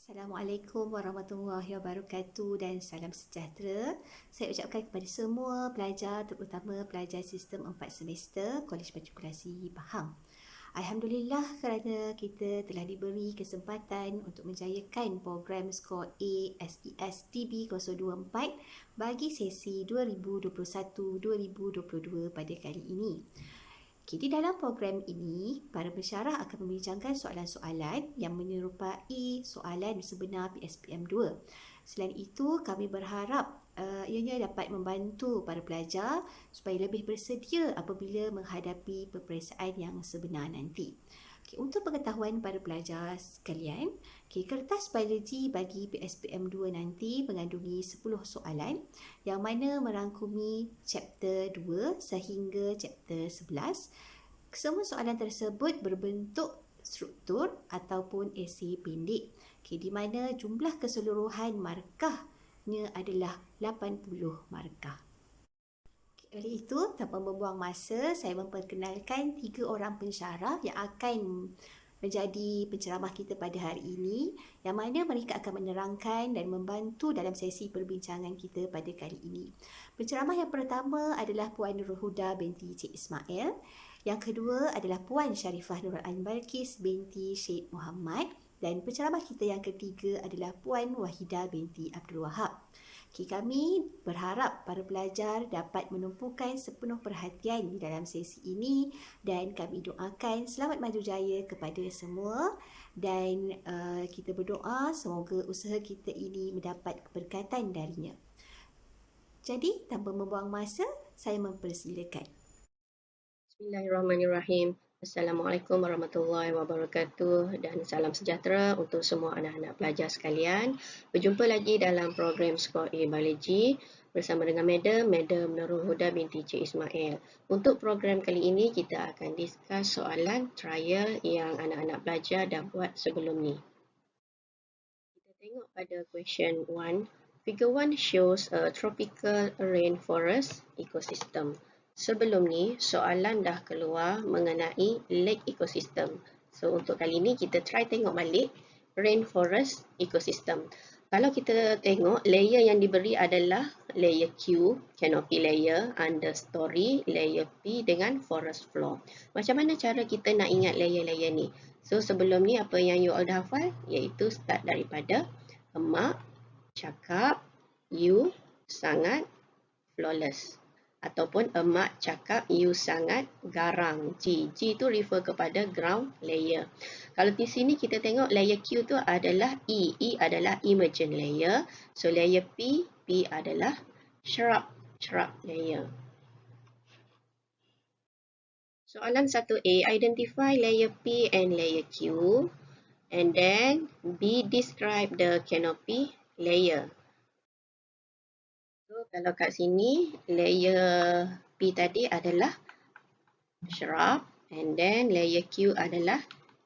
Assalamualaikum warahmatullahi wabarakatuh dan salam sejahtera. Saya ucapkan kepada semua pelajar, terutama pelajar sistem 4 semester Kolej Matrikulasi Pahang. Alhamdulillah kerana kita telah diberi kesempatan untuk menjayakan program skor A SES TB 024 bagi sesi 2021-2022 pada kali ini. Di dalam program ini, para pensyarah akan membincangkan soalan-soalan yang menyerupai soalan sebenar PSPM 2. Selain itu, kami berharap ianya dapat membantu para pelajar supaya lebih bersedia apabila menghadapi peperiksaan yang sebenar nanti. Untuk pengetahuan para pelajar sekalian, kertas biologi bagi PSPM 2 nanti mengandungi 10 soalan yang mana merangkumi chapter 2 sehingga chapter 11. Semua soalan tersebut berbentuk struktur ataupun esei pendek, di mana jumlah keseluruhan markahnya adalah 80 markah. Oleh itu, tanpa membuang masa, saya memperkenalkan 3 orang pensyarah yang akan menjadi penceramah kita pada hari ini, yang mana mereka akan menerangkan dan membantu dalam sesi perbincangan kita pada kali ini. Penceramah yang pertama adalah Puan Nurul Huda binti Cik Ismail. Yang kedua adalah Puan Sharifah Nurul Ain Balkis binti Syed Muhammad. Dan penceramah kita yang ketiga adalah Puan Wahidah binti Abdul Wahab. Kami berharap para pelajar dapat menumpukan sepenuh perhatian di dalam sesi ini dan kami doakan selamat maju jaya kepada semua dan kita berdoa semoga usaha kita ini mendapat keberkatan darinya. Jadi, tanpa membuang masa, saya mempersilakan. Bismillahirrahmanirrahim. Assalamualaikum warahmatullahi wabarakatuh dan salam sejahtera untuk semua anak-anak pelajar sekalian. Berjumpa lagi dalam program Skor A Biology bersama dengan Madam Nurul Huda binti Cik Ismail. Untuk program kali ini kita akan discuss soalan trial yang anak-anak pelajar dah buat sebelum ni. Kita tengok pada question 1. Figure 1 shows a tropical rainforest ecosystem. Sebelum ni, soalan dah keluar mengenai lake ecosystem. So, untuk kali ni kita try tengok balik rainforest ecosystem. Kalau kita tengok, layer yang diberi adalah layer Q, canopy layer, understory, layer P dengan forest floor. Macam mana cara kita nak ingat layer-layer ni? So, sebelum ni apa yang you all dah hafal? Iaitu start daripada emak, cakap, you sangat flawless. Ataupun emak cakap you sangat garang. G tu refer kepada ground layer. Kalau di sini kita tengok layer Q tu adalah E. E adalah emergent layer. So layer P adalah shrub layer. Soalan 1A, identify layer P and layer Q. And then B, describe the canopy layer. So, kalau kat sini, layer P tadi adalah shrub and then layer Q adalah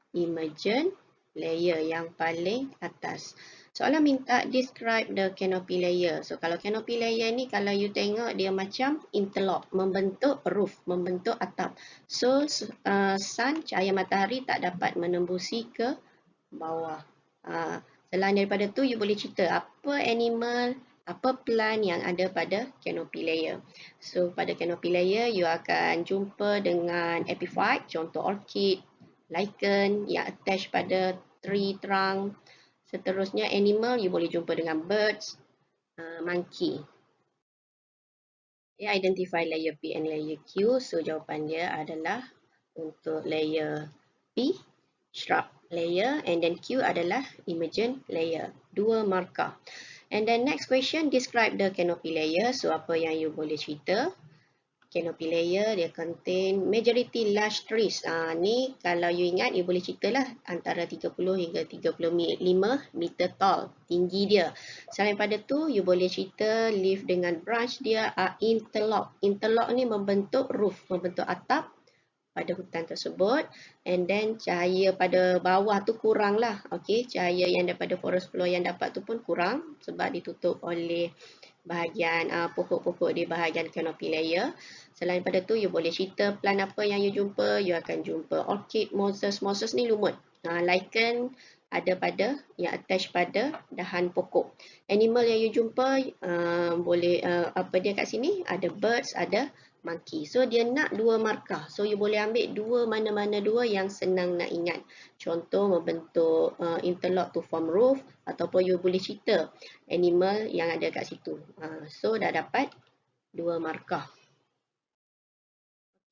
emergent layer yang paling atas. Soalan minta describe the canopy layer. So, kalau canopy layer ni, kalau you tengok dia macam interlock, membentuk roof, membentuk atap. So, sun, cahaya matahari tak dapat menembusi ke bawah. Selain daripada tu, you boleh cerita apa animal, apa plant yang ada pada canopy layer. So, pada canopy layer, you akan jumpa dengan epiphyte, contoh orchid, lichen yang attach pada tree trunk. Seterusnya, animal, you boleh jumpa dengan birds, monkey. Identify layer P and layer Q. So, jawapan dia adalah untuk layer P, shrub layer, and then Q adalah emergent layer. 2 markah. And then next question, describe the canopy layer. So, apa yang you boleh cerita? Canopy layer, dia contain majority large trees. Ni kalau you ingat, you boleh ceritalah antara 30 hingga 35 meter tall, tinggi dia. Selain pada tu, you boleh cerita leaf dengan branch dia interlock. Interlock ni membentuk roof, membentuk atap pada hutan tersebut, and then cahaya pada bawah tu kurang lah. Okay, cahaya yang daripada forest floor yang dapat tu pun kurang sebab ditutup oleh bahagian pokok-pokok di bahagian canopy layer. Selain pada tu, you boleh cerita plant apa yang you jumpa. You akan jumpa orchid, mosses. Mosses ni lumut. Lichen yang attach pada dahan pokok. Animal yang you jumpa boleh apa dia kat sini? Ada birds, ada monkey. So dia nak dua markah. So you boleh ambil dua mana-mana dua yang senang nak ingat. Contoh membentuk interlock to form roof, ataupun you boleh cerita animal yang ada kat situ. So dah dapat dua markah.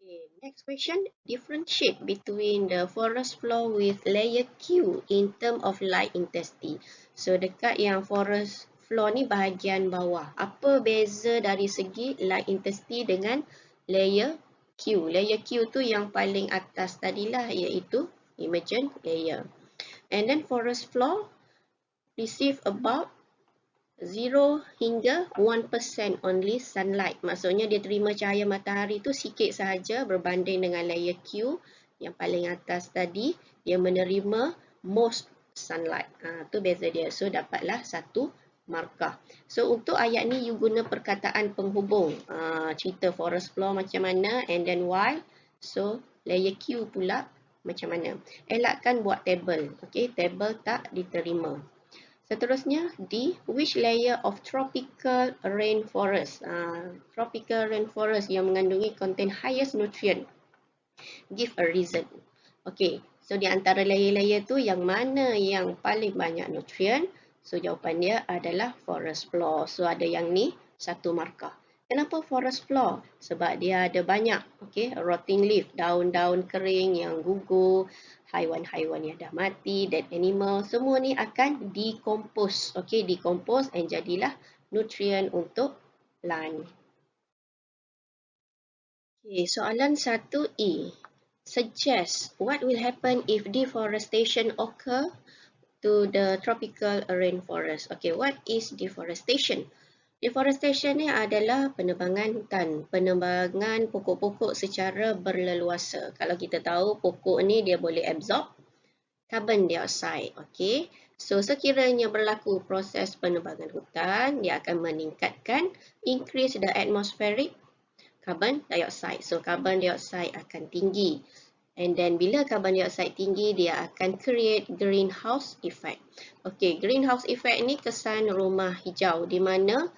Okay, next question. Differentiate between the forest floor with layer Q in term of light intensity. So dekat yang forest floor ni bahagian bawah. Apa beza dari segi light intensity dengan layer Q? Layer Q tu yang paling atas tadilah, iaitu emergent layer. And then forest floor receive about 0 hingga 1% only sunlight. Maksudnya dia terima cahaya matahari tu sikit sahaja berbanding dengan layer Q yang paling atas tadi, dia menerima most sunlight. Tu beza dia. So dapatlah satu markah. So untuk ayat ni you guna perkataan penghubung. Cerita forest floor macam mana and then why. So layer Q pula macam mana. Elakkan buat table. Okay, table tak diterima. Seterusnya, D. Which layer of tropical rainforest? Tropical rainforest yang mengandungi contain highest nutrient. Give a reason. Okay, so di antara layer-layer tu yang mana yang paling banyak nutrient? So jawapan dia adalah forest floor. So ada yang ni, satu markah. Kenapa forest floor? Sebab dia ada banyak, okay, rotting leaf, daun-daun kering yang gugur, haiwan-haiwan yang dah mati, dead animal, semua ni akan decompose, okay, decompose and jadilah nutrient untuk plant. Okay, soalan 1E. Suggest what will happen if deforestation occur to the tropical rainforest. Okay, what is deforestation? Deforestation ni adalah penebangan hutan, penebangan pokok-pokok secara berleluasa. Kalau kita tahu pokok ni dia boleh absorb carbon dioxide, okey. So sekiranya berlaku proses penebangan hutan, dia akan meningkatkan increase the atmospheric carbon dioxide. So carbon dioxide akan tinggi. And then bila carbon dioxide tinggi, dia akan create greenhouse effect. Okey, greenhouse effect ni kesan rumah hijau di mana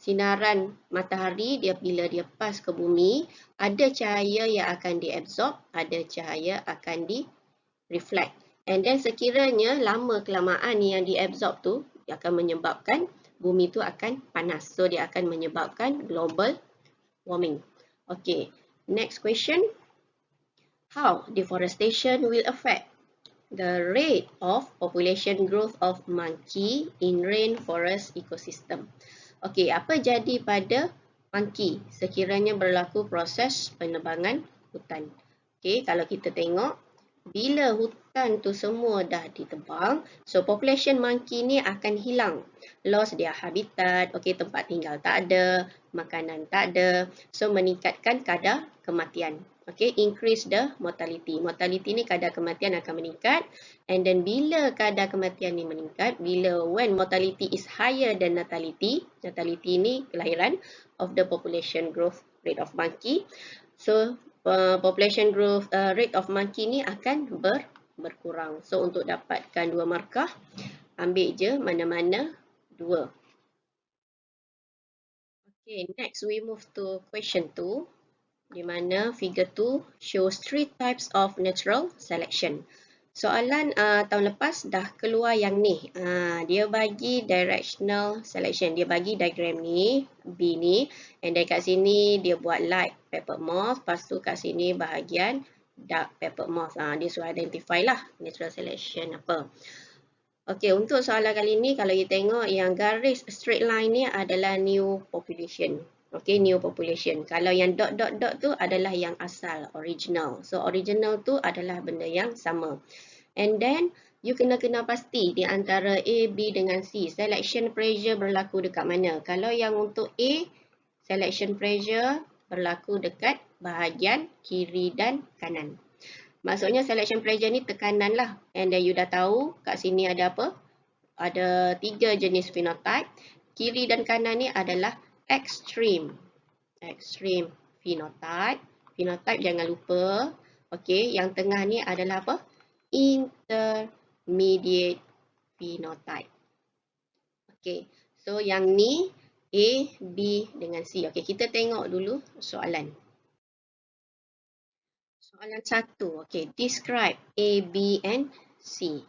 sinaran matahari dia bila dia pas ke bumi, ada cahaya yang akan diabsorb, ada cahaya akan di-reflect. And then sekiranya lama kelamaan yang diabsorb tu, dia akan menyebabkan bumi tu akan panas. So dia akan menyebabkan global warming. Okay, next question. How deforestation will affect the rate of population growth of monkey in rainforest ecosystem? Okey, apa jadi pada monkey sekiranya berlaku proses penebangan hutan? Okey, kalau kita tengok, bila hutan tu semua dah ditebang, so population monkey ni akan hilang. Loss dia habitat, okey, tempat tinggal tak ada, makanan tak ada, so meningkatkan kadar kematian. Okay, increase the mortality. Mortality ni kadar kematian akan meningkat. And then bila kadar kematian ni meningkat, when mortality is higher than natality, natality ni kelahiran of the population growth rate of monkey. So population growth rate of monkey ni akan berkurang. So untuk dapatkan dua markah, ambil je mana-mana dua. Okay, next we move to question 2. Di mana figure 2 shows 3 types of natural selection. Soalan tahun lepas dah keluar yang ni. Dia bagi directional selection. Dia bagi diagram ni, B ni. And then kat sini dia buat light peppered moth. Lepas tu kat sini bahagian dark peppered moth. Dia suruh identify lah natural selection apa. Okay, untuk soalan kali ni kalau you tengok yang garis straight line ni adalah new population. Okay, new population. Kalau yang dot tu adalah yang asal, original. So, original tu adalah benda yang sama. And then, you kena pasti di antara A, B dengan C. Selection pressure berlaku dekat mana? Kalau yang untuk A, selection pressure berlaku dekat bahagian kiri dan kanan. Maksudnya, selection pressure ni tekanan lah. And then, you dah tahu kat sini ada apa? Ada 3 jenis phenotype. Kiri dan kanan ni adalah extreme phenotype. Phenotype jangan lupa. Okey, yang tengah ni adalah apa? intermediate phenotype. Okay, so yang ni A, B dengan C. Okay, kita tengok dulu soalan. Soalan 1. Okay, describe A, B and C.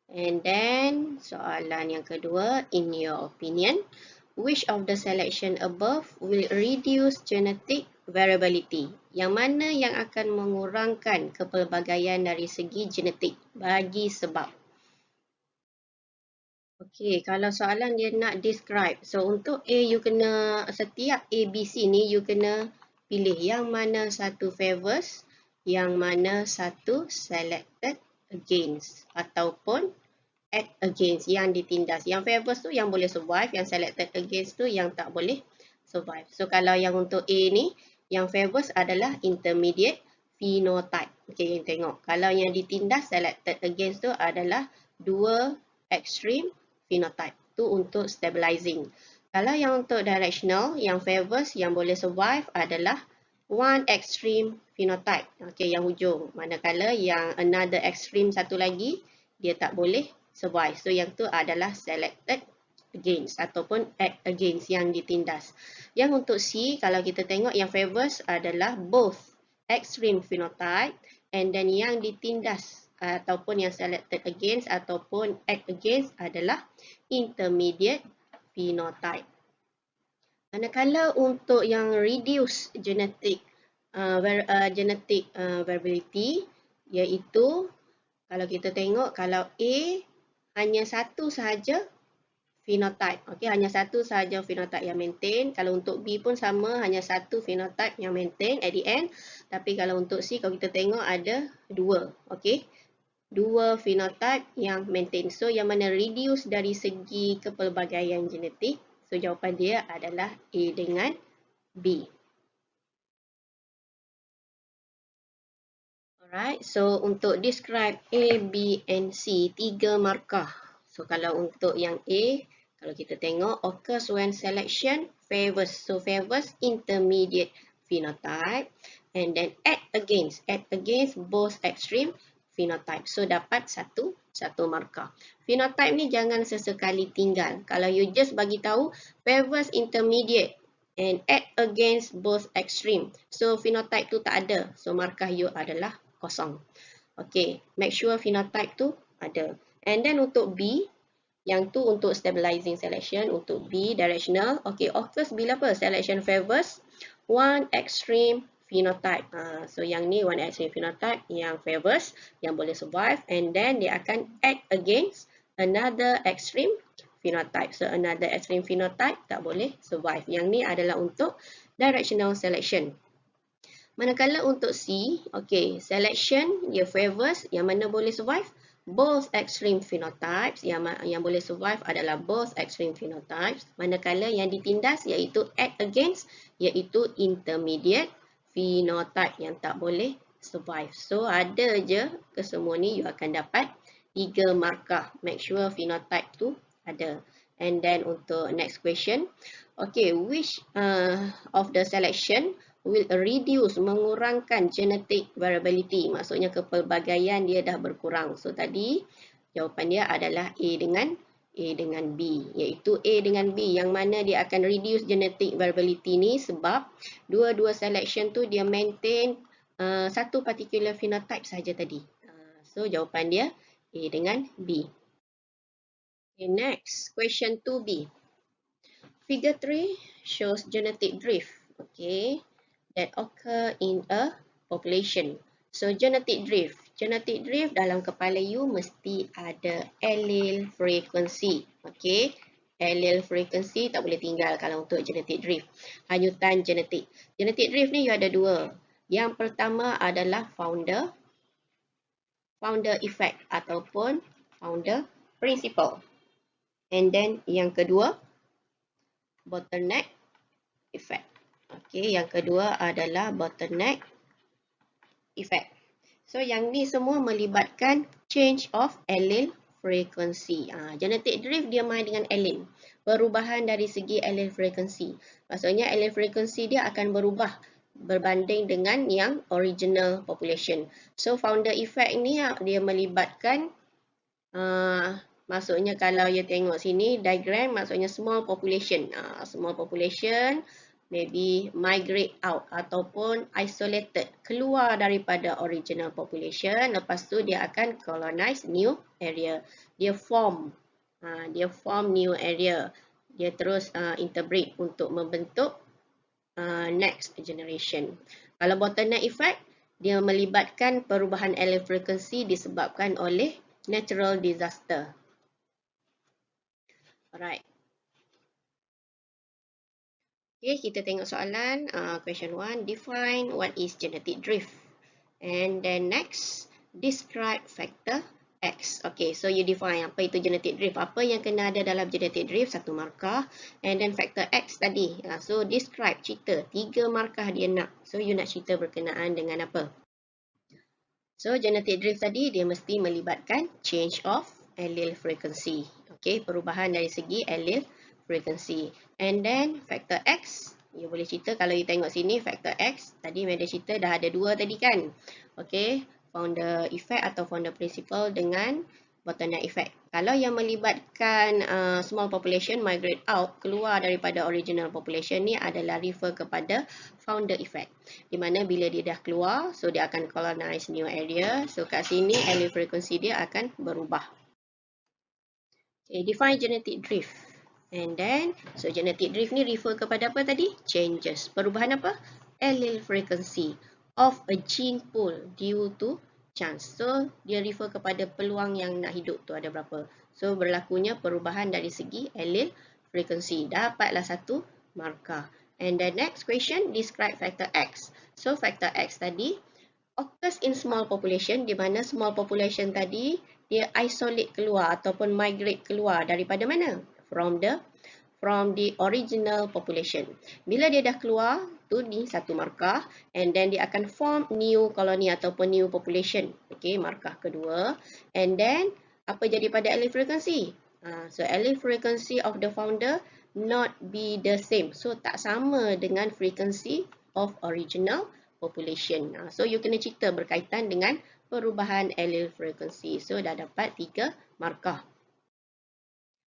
And then soalan yang kedua, in your opinion, which of the selection above will reduce genetic variability? Yang mana yang akan mengurangkan kepelbagaian dari segi genetik? Bagi sebab. Okey, kalau soalan dia nak describe. So untuk A, you kena, setiap A, B, C ni you kena pilih yang mana satu favors, yang mana satu selected against ataupun act against yang ditindas. Yang favors tu yang boleh survive, yang selected against tu yang tak boleh survive. So kalau yang untuk A ni, yang favors adalah intermediate phenotype. Okey, tengok. Kalau yang ditindas selected against tu adalah dua extreme phenotype. Tu untuk stabilizing. Kalau yang untuk directional, yang favors yang boleh survive adalah one extreme phenotype. Okey, yang hujung. Manakala yang another extreme satu lagi, dia tak boleh survive. So yang tu adalah selected against ataupun act against yang ditindas. Yang untuk C, kalau kita tengok yang favors adalah both extreme phenotype and then yang ditindas ataupun yang selected against ataupun act against adalah intermediate phenotype. Manakala untuk yang reduce genetic variability, iaitu kalau kita tengok kalau A hanya satu sahaja phenotype. Okey, hanya satu sahaja phenotype yang maintain. Kalau untuk B pun sama, hanya satu phenotype yang maintain at the end. Tapi kalau untuk C, kalau kita tengok ada dua. Okey, dua phenotype yang maintain. So, yang mana reduce dari segi kepelbagaian genetik. So, jawapan dia adalah A dengan B. Alright, so untuk describe A, B and C, 3 markah. So kalau untuk yang A, kalau kita tengok occurs when selection favors. So favors intermediate phenotype and then act against both extreme phenotype. So dapat satu markah. Phenotype ni jangan sesekali tinggal. Kalau you just bagi tahu favors intermediate and act against both extreme. So phenotype tu tak ada. So markah you adalah kosong. Okay, make sure phenotype tu ada. And then untuk B, yang tu untuk stabilizing selection. Untuk B, directional. Okay, occurs bila apa? Selection favors one extreme phenotype. So yang ni one extreme phenotype yang favors, yang boleh survive. And then dia akan act against another extreme phenotype. So another extreme phenotype tak boleh survive. Yang ni adalah untuk directional selection. Manakala untuk C, okay, selection dia favors yang mana boleh survive both extreme phenotypes, yang boleh survive adalah both extreme phenotypes. Manakala yang ditindas iaitu act against iaitu intermediate phenotype yang tak boleh survive. So ada je kesemua ni you akan dapat 3 markah. Make sure phenotype tu ada. And then untuk next question, okay, which of the selection will reduce, mengurangkan genetic variability. Maksudnya kepelbagaian dia dah berkurang. So tadi jawapan dia adalah A dengan B. Iaitu A dengan B yang mana dia akan reduce genetic variability ni sebab dua-dua selection tu dia maintain satu particular phenotype saja tadi. So jawapan dia A dengan B. Okay, next, question 2B. Figure 3 shows genetic drift. Okay, that occur in a population. So genetic drift dalam kepala you mesti ada allele frequency. Okay, allele frequency tak boleh tinggal kalau untuk genetic drift. Hanyutan genetik. Genetic drift ni you ada dua. Yang pertama adalah founder effect ataupun founder principle. And then yang kedua bottleneck effect. Okey, yang kedua adalah bottleneck effect. So yang ni semua melibatkan change of allele frequency. Genetic drift dia main dengan allele. Perubahan dari segi allele frequency. Maksudnya allele frequency dia akan berubah berbanding dengan yang original population. So founder effect ni dia melibatkan Maksudnya kalau you tengok sini diagram, maksudnya small population. Small population maybe migrate out ataupun isolated, keluar daripada original population. Lepas tu dia akan colonize new area. Dia form new area. Dia terus interbreed untuk membentuk next generation. Kalau bottleneck effect, dia melibatkan perubahan allele frekuensi disebabkan oleh natural disaster. Alright. Okay, kita tengok soalan question 1. Define what is genetic drift. And then next, describe factor X. Okay, so you define apa itu genetic drift. Apa yang kena ada dalam genetic drift, 1 markah. And then factor X tadi. So describe, cerita, 3 markah dia nak. So you nak cerita berkenaan dengan apa? So genetic drift tadi dia mesti melibatkan change of allele frequency. Okay, perubahan dari segi allele frequency. And then factor X, you boleh cerita kalau you tengok sini factor X, tadi Meda cerita dah ada 2 tadi kan. Okay, founder effect atau founder principle dengan bottleneck effect. Kalau yang melibatkan small population migrate out, keluar daripada original population ni adalah refer kepada founder effect. Di mana bila dia dah keluar, so dia akan colonize new area. So kat sini allele frequency dia akan berubah. Okay, define genetic drift. And then, so genetic drift ni refer kepada apa tadi? Changes. Perubahan apa? Allele frequency of a gene pool due to chance. So, dia refer kepada peluang yang nak hidup tu ada berapa. So, berlakunya perubahan dari segi allele frequency. Dapatlah 1 markah. And the next question, describe factor X. So, factor X tadi, occurs in small population, di mana small population tadi, dia isolate keluar ataupun migrate keluar daripada mana? From the original population. Bila dia dah keluar, tu ni 1 markah, and then dia akan form new colony ataupun new population. Okay, markah kedua. And then, apa jadi pada allele frequency? So, allele frequency of the founder not be the same. So, tak sama dengan frequency of original population. So, you kena cerita berkaitan dengan perubahan allele frequency. So, dah dapat 3 markah.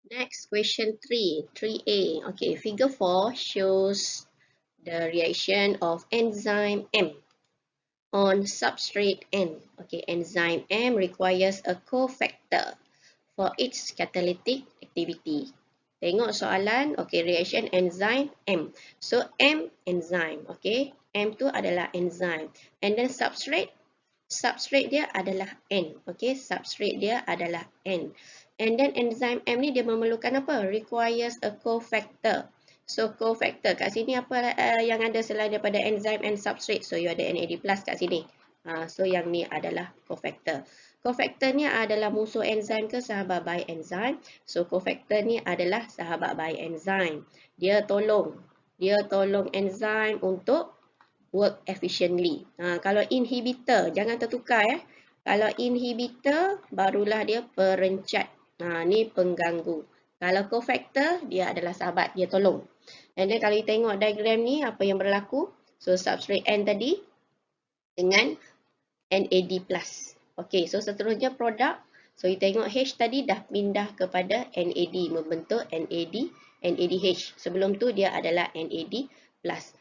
Next, question 3, 3A. Okay, figure 4 shows the reaction of enzyme M on substrate N. Okay, enzyme M requires a cofactor for its catalytic activity. Tengok soalan, okay, reaction enzyme M. So, M enzyme, okay. M tu adalah enzyme. And then substrate dia adalah N, okay. Substrate dia adalah N. And then enzyme M ni dia memerlukan apa? Requires a cofactor. So cofactor kat sini apa yang ada selain daripada enzyme and substrate? So you ada NAD+ kat sini. So yang ni adalah cofactor. Cofactor ni adalah musuh enzyme ke sahabat baik enzyme? So cofactor ni adalah sahabat baik enzyme. Dia tolong enzyme untuk work efficiently. Kalau inhibitor jangan tertukar ya. Kalau inhibitor barulah dia perencat. Ni pengganggu. Kalau cofactor, dia adalah sahabat, dia tolong. And then kalau you tengok diagram ni, apa yang berlaku? So, substrate N tadi dengan NAD+. Okay, so seterusnya produk. So, you tengok H tadi dah pindah kepada NAD, membentuk NADH. Sebelum tu, dia adalah NAD+.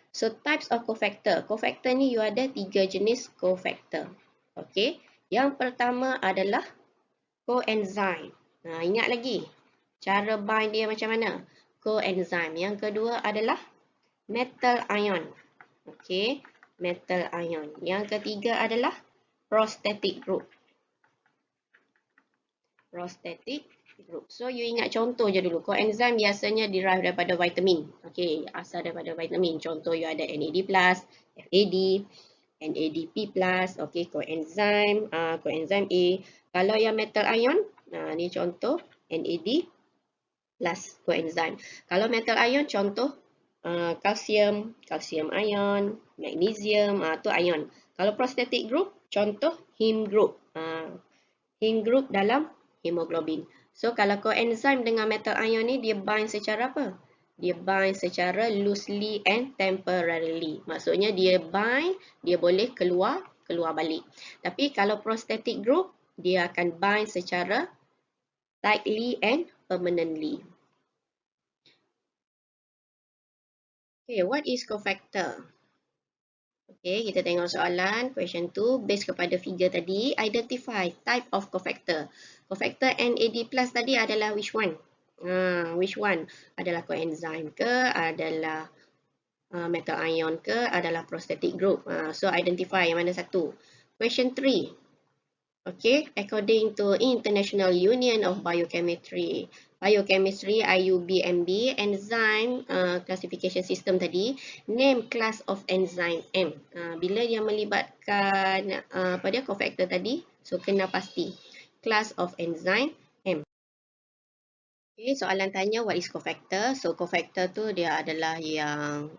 So, types of cofactor. Cofactor ni, you ada 3 jenis cofactor. Okay, yang pertama adalah coenzyme. Ingat lagi, cara bind dia macam mana? Coenzyme. Yang kedua adalah metal ion. Okay, metal ion. Yang ketiga adalah prosthetic group. Prosthetic group. So, you ingat contoh je dulu. Coenzyme biasanya derive daripada vitamin. Okay, asal daripada vitamin. Contoh, you ada NAD+, FAD, NADP+, okay, coenzyme, coenzyme A. Kalau yang metal ion, ni contoh NAD plus coenzyme. Kalau metal ion contoh kalsium, kalsium ion, magnesium, tu ion. Kalau prosthetic group contoh heme group. Heme group dalam hemoglobin. So kalau coenzyme dengan metal ion ni dia bind secara apa? Dia bind secara loosely and temporarily. Maksudnya dia bind, dia boleh keluar balik. Tapi kalau prosthetic group dia akan bind secara tightly and permanently. Okay, what is cofactor? Okay, kita tengok soalan question 2 based kepada figure tadi. Identify type of cofactor. Cofactor NAD+ tadi adalah which one? Which one? Adalah coenzyme ke? Adalah metal ion ke? Adalah prosthetic group? So identify yang mana satu. Question 3. Okay, according to International Union of Biochemistry, IUBMB, enzyme classification system tadi, name class of enzyme M. Bila dia melibatkan cofactor tadi, so kena pasti class of enzyme M. Okay, soalan tanya what is cofactor. So cofactor tu dia adalah yang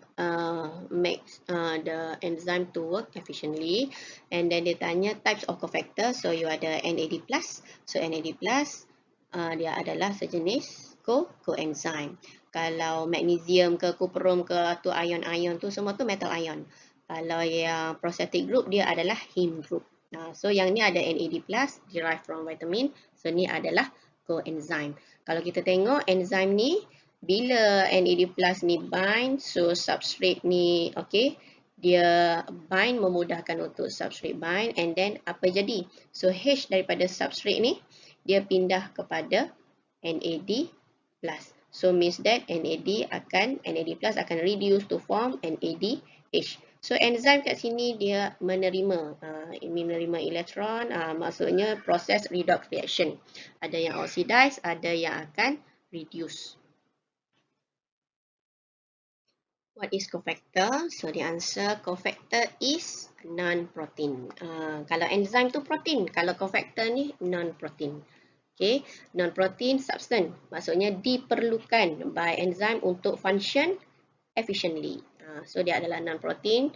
makes the enzyme to work efficiently. And then dia tanya types of cofactor. So you ada NAD+. So NAD+, dia adalah sejenis coenzyme. Kalau magnesium ke cuprum ke tu ion-ion tu semua tu metal ion. Kalau yang prosthetic group dia adalah heme group. So yang ni ada NAD+, derived from vitamin. So ni adalah coenzyme. Kalau kita tengok enzim ni, bila NAD+ ni bind, so substrate ni, okay, dia bind memudahkan untuk substrate bind, and then apa jadi? So H daripada substrate ni, dia pindah kepada NAD+. So means that NAD+ akan reduce to form NADH. So enzim kat sini dia menerima elektron, maksudnya proses redox reaction. Ada yang oxidize, ada yang akan reduce. What is cofactor? So the answer cofactor is non-protein. Kalau enzim tu protein, kalau cofactor ni non-protein. Okay, non-protein substance, maksudnya diperlukan by enzyme untuk function efficiently. So dia adalah non-protein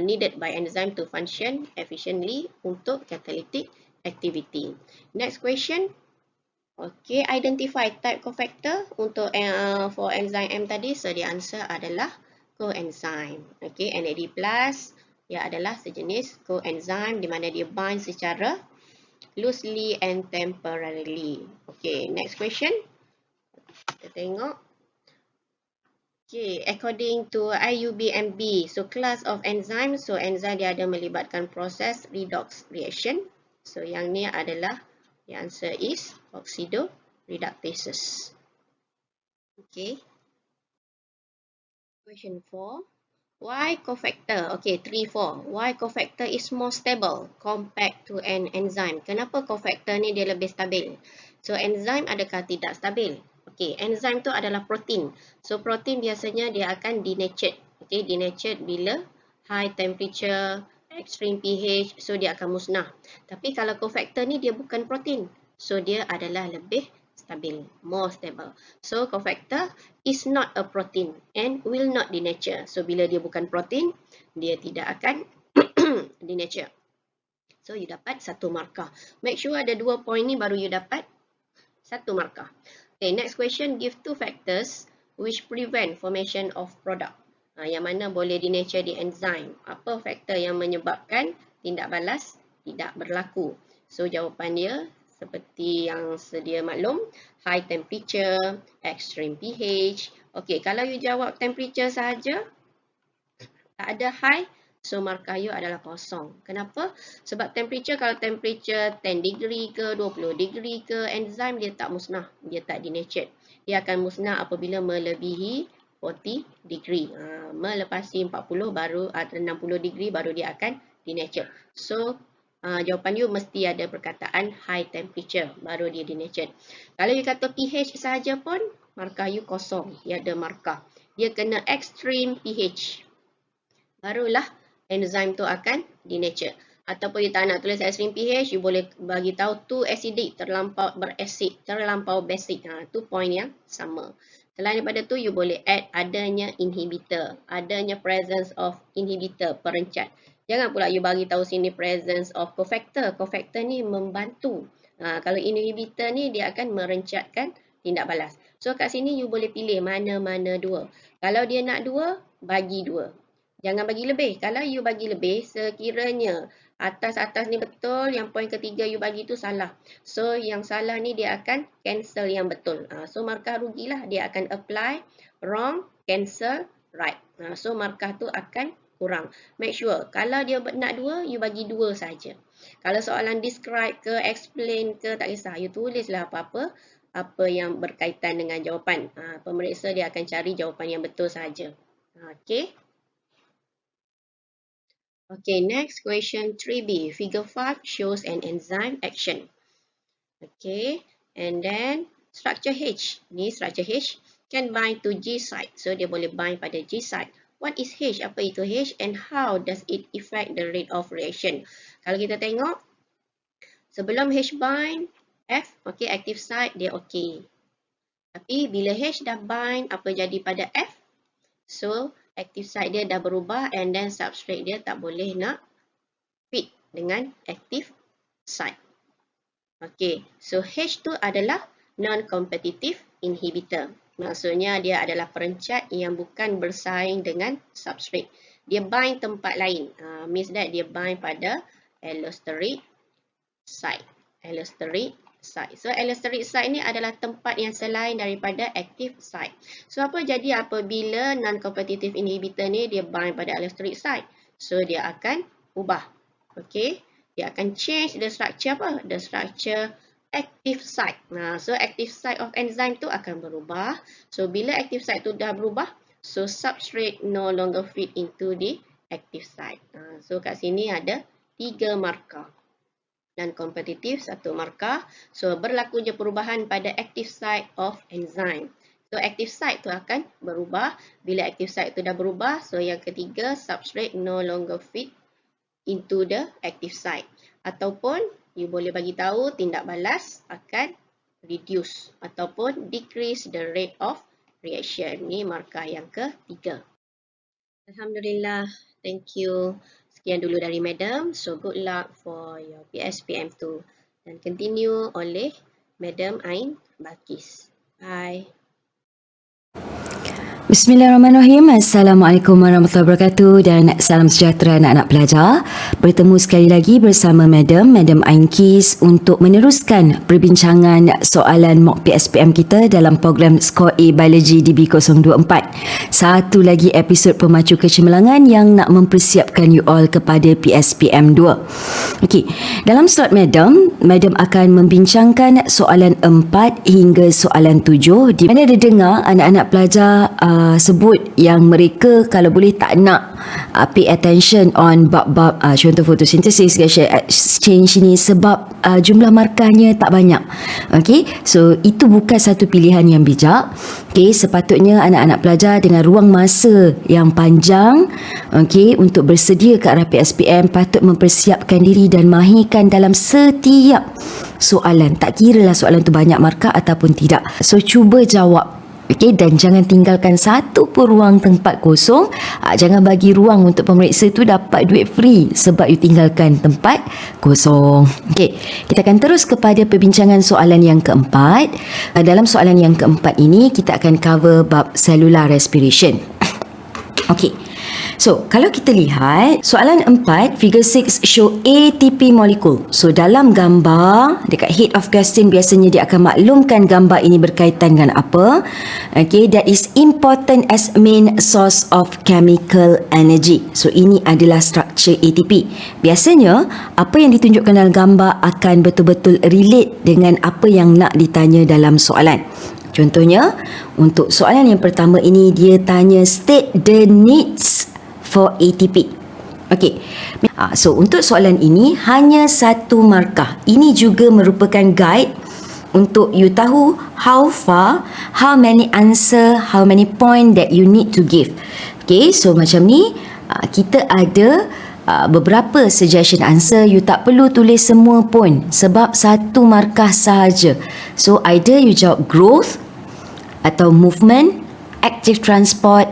needed by enzyme to function efficiently untuk catalytic activity. Next question. Okay, identify type cofactor untuk for enzyme M tadi. So the answer adalah coenzyme. Okay, NAD+, dia adalah sejenis coenzyme di mana dia bind secara loosely and temporarily. Okay, next question. Kita tengok. Okay, according to IUBMB, so class of enzyme, so enzyme dia ada melibatkan proses redox reaction. So yang ni adalah, the answer is oxidoreductases. Okay. Question 4. Why cofactor? Okay, 3-4. Why cofactor is more stable compared to an enzyme? Kenapa cofactor ni dia lebih stabil? So enzyme adakah tidak stabil? Okay, enzim tu adalah protein. So protein biasanya dia akan denatured. Okay, denatured bila high temperature, extreme pH, so dia akan musnah. Tapi kalau cofactor ni dia bukan protein. So dia adalah lebih stabil, more stable. So cofactor is not a protein and will not denature. So bila dia bukan protein, dia tidak akan denature. So you dapat 1 markah. Make sure ada 2 point ni baru you dapat 1 markah. Okay, next question, give 2 factors which prevent formation of product. Yang mana boleh denature di enzim. Apa faktor yang menyebabkan tindak balas tidak berlaku? So jawapan dia seperti yang sedia maklum, high temperature, extreme pH. Okay, kalau you jawab temperature sahaja, tak ada high, so markah you adalah kosong. Kenapa? Sebab temperature, kalau temperature 10 degree ke 20 degree ke, enzim dia tak musnah, dia tak denatured. Dia akan musnah apabila melebihi 40 degree. Melepasi 40 baru 60 degree baru dia akan denatured. So jawapan you mesti ada perkataan high temperature baru dia denatured. Kalau you kata pH sahaja pun markah you kosong, dia ada markah. Dia kena extreme pH. Barulah enzim tu akan denature. Ataupun you tak nak tulis extreme pH, you boleh bagi tahu too acidic, terlampau berasid, terlampau basic. Tu point yang sama. Selain daripada tu, you boleh add adanya inhibitor, adanya presence of inhibitor, perencat. Jangan pula you bagi tahu sini presence of cofactor. Cofactor ni membantu. Kalau inhibitor ni dia akan merencatkan tindak balas. So kat sini you boleh pilih mana-mana 2. Kalau dia nak 2, bagi 2. Jangan bagi lebih. Kalau you bagi lebih, sekiranya Atas-atas ni betul, yang poin ketiga you bagi tu salah. So yang salah ni dia akan cancel yang betul. So markah rugilah, dia akan apply wrong, cancel, right. So markah tu akan kurang. Make sure kalau dia nak 2, you bagi 2 saja. Kalau soalan describe ke, explain ke, tak kisah, you tulislah apa yang berkaitan dengan jawapan. Pemeriksa dia akan cari jawapan yang betul saja. Okay. Okay, next question 3B. Figure 5 shows an enzyme action. Okay, and then structure H. Ni structure H can bind to G site. So dia boleh bind pada G site. What is H? Apa itu H? And how does it affect the rate of reaction? Kalau kita tengok, sebelum H bind F, okay, active site dia okay. Tapi bila H dah bind, apa jadi pada F? So active site dia dah berubah and then substrate dia tak boleh nak fit dengan active site. Okay, so H tu adalah non-competitive inhibitor. Maksudnya dia adalah perencat yang bukan bersaing dengan substrate. Dia bind tempat lain. Means that dia bind pada allosteric site. Allosteric site. So allosteric site ni adalah tempat yang selain daripada active site. So apa jadi apabila non-competitive inhibitor ni dia bind pada allosteric site? So dia akan ubah. Okay, dia akan change the structure apa? The structure active site. So active site of enzyme tu akan berubah. So bila active site tu dah berubah, so substrate no longer fit into the active site. So kat sini ada 3 markah. Non-competitive 1 markah. So berlakunya perubahan pada active site of enzyme. So active site tu akan berubah. Bila active site tu dah berubah, so yang ketiga substrate no longer fit into the active site. Ataupun you boleh bagi tahu tindak balas akan reduce ataupun decrease the rate of reaction. Ni markah yang ketiga. Alhamdulillah, thank you. Sekian dulu dari Madam. So good luck for your PSPM2 dan continue oleh Madam Ain Balkis. Bye. Bismillahirrahmanirrahim. Assalamualaikum warahmatullahi wabarakatuh dan salam sejahtera anak-anak pelajar. Bertemu sekali lagi bersama Madam Ain Kis untuk meneruskan perbincangan soalan mock PSPM kita dalam program Skor A Biology DB024. Satu lagi episod pemacu kecemerlangan yang nak mempersiapkan you all kepada PSPM 2. Okey, dalam slot Madam akan membincangkan soalan 4 hingga soalan 7 di mana dia dengar anak-anak pelajar sebut yang mereka kalau boleh tak nak pay attention on bab-bab contoh fotosintesis gas exchange ni sebab jumlah markahnya tak banyak. Okey, so itu bukan satu pilihan yang bijak. Okey, sepatutnya anak-anak pelajar dengan ruang masa yang panjang okey untuk bersedia ke arah PSPM patut mempersiapkan diri dan mahirkan dalam setiap soalan. Tak kiralah soalan tu banyak markah ataupun tidak. So cuba jawab. Okey, dan jangan tinggalkan satu pun ruang tempat kosong. Jangan bagi ruang untuk pemeriksa tu dapat duit free sebab you tinggalkan tempat kosong. Okey, kita akan terus kepada perbincangan soalan yang keempat. Dalam soalan yang keempat ini kita akan cover bab cellular respiration. Okey. So, kalau kita lihat soalan 4, figure 6 show ATP molecule. So, dalam gambar dekat head of question biasanya dia akan maklumkan gambar ini berkaitan dengan apa. Okay, that is important as main source of chemical energy. So, ini adalah structure ATP. Biasanya, apa yang ditunjukkan dalam gambar akan betul-betul relate dengan apa yang nak ditanya dalam soalan. Contohnya, untuk soalan yang pertama ini dia tanya state the needs for ATP. Okey. So untuk soalan ini hanya 1 markah. Ini juga merupakan guide untuk you tahu how far, how many answer, how many point that you need to give. Okey, so macam ni kita ada beberapa suggestion answer. You tak perlu tulis semua pun sebab 1 markah sahaja. So either you jawab growth atau movement, active transport,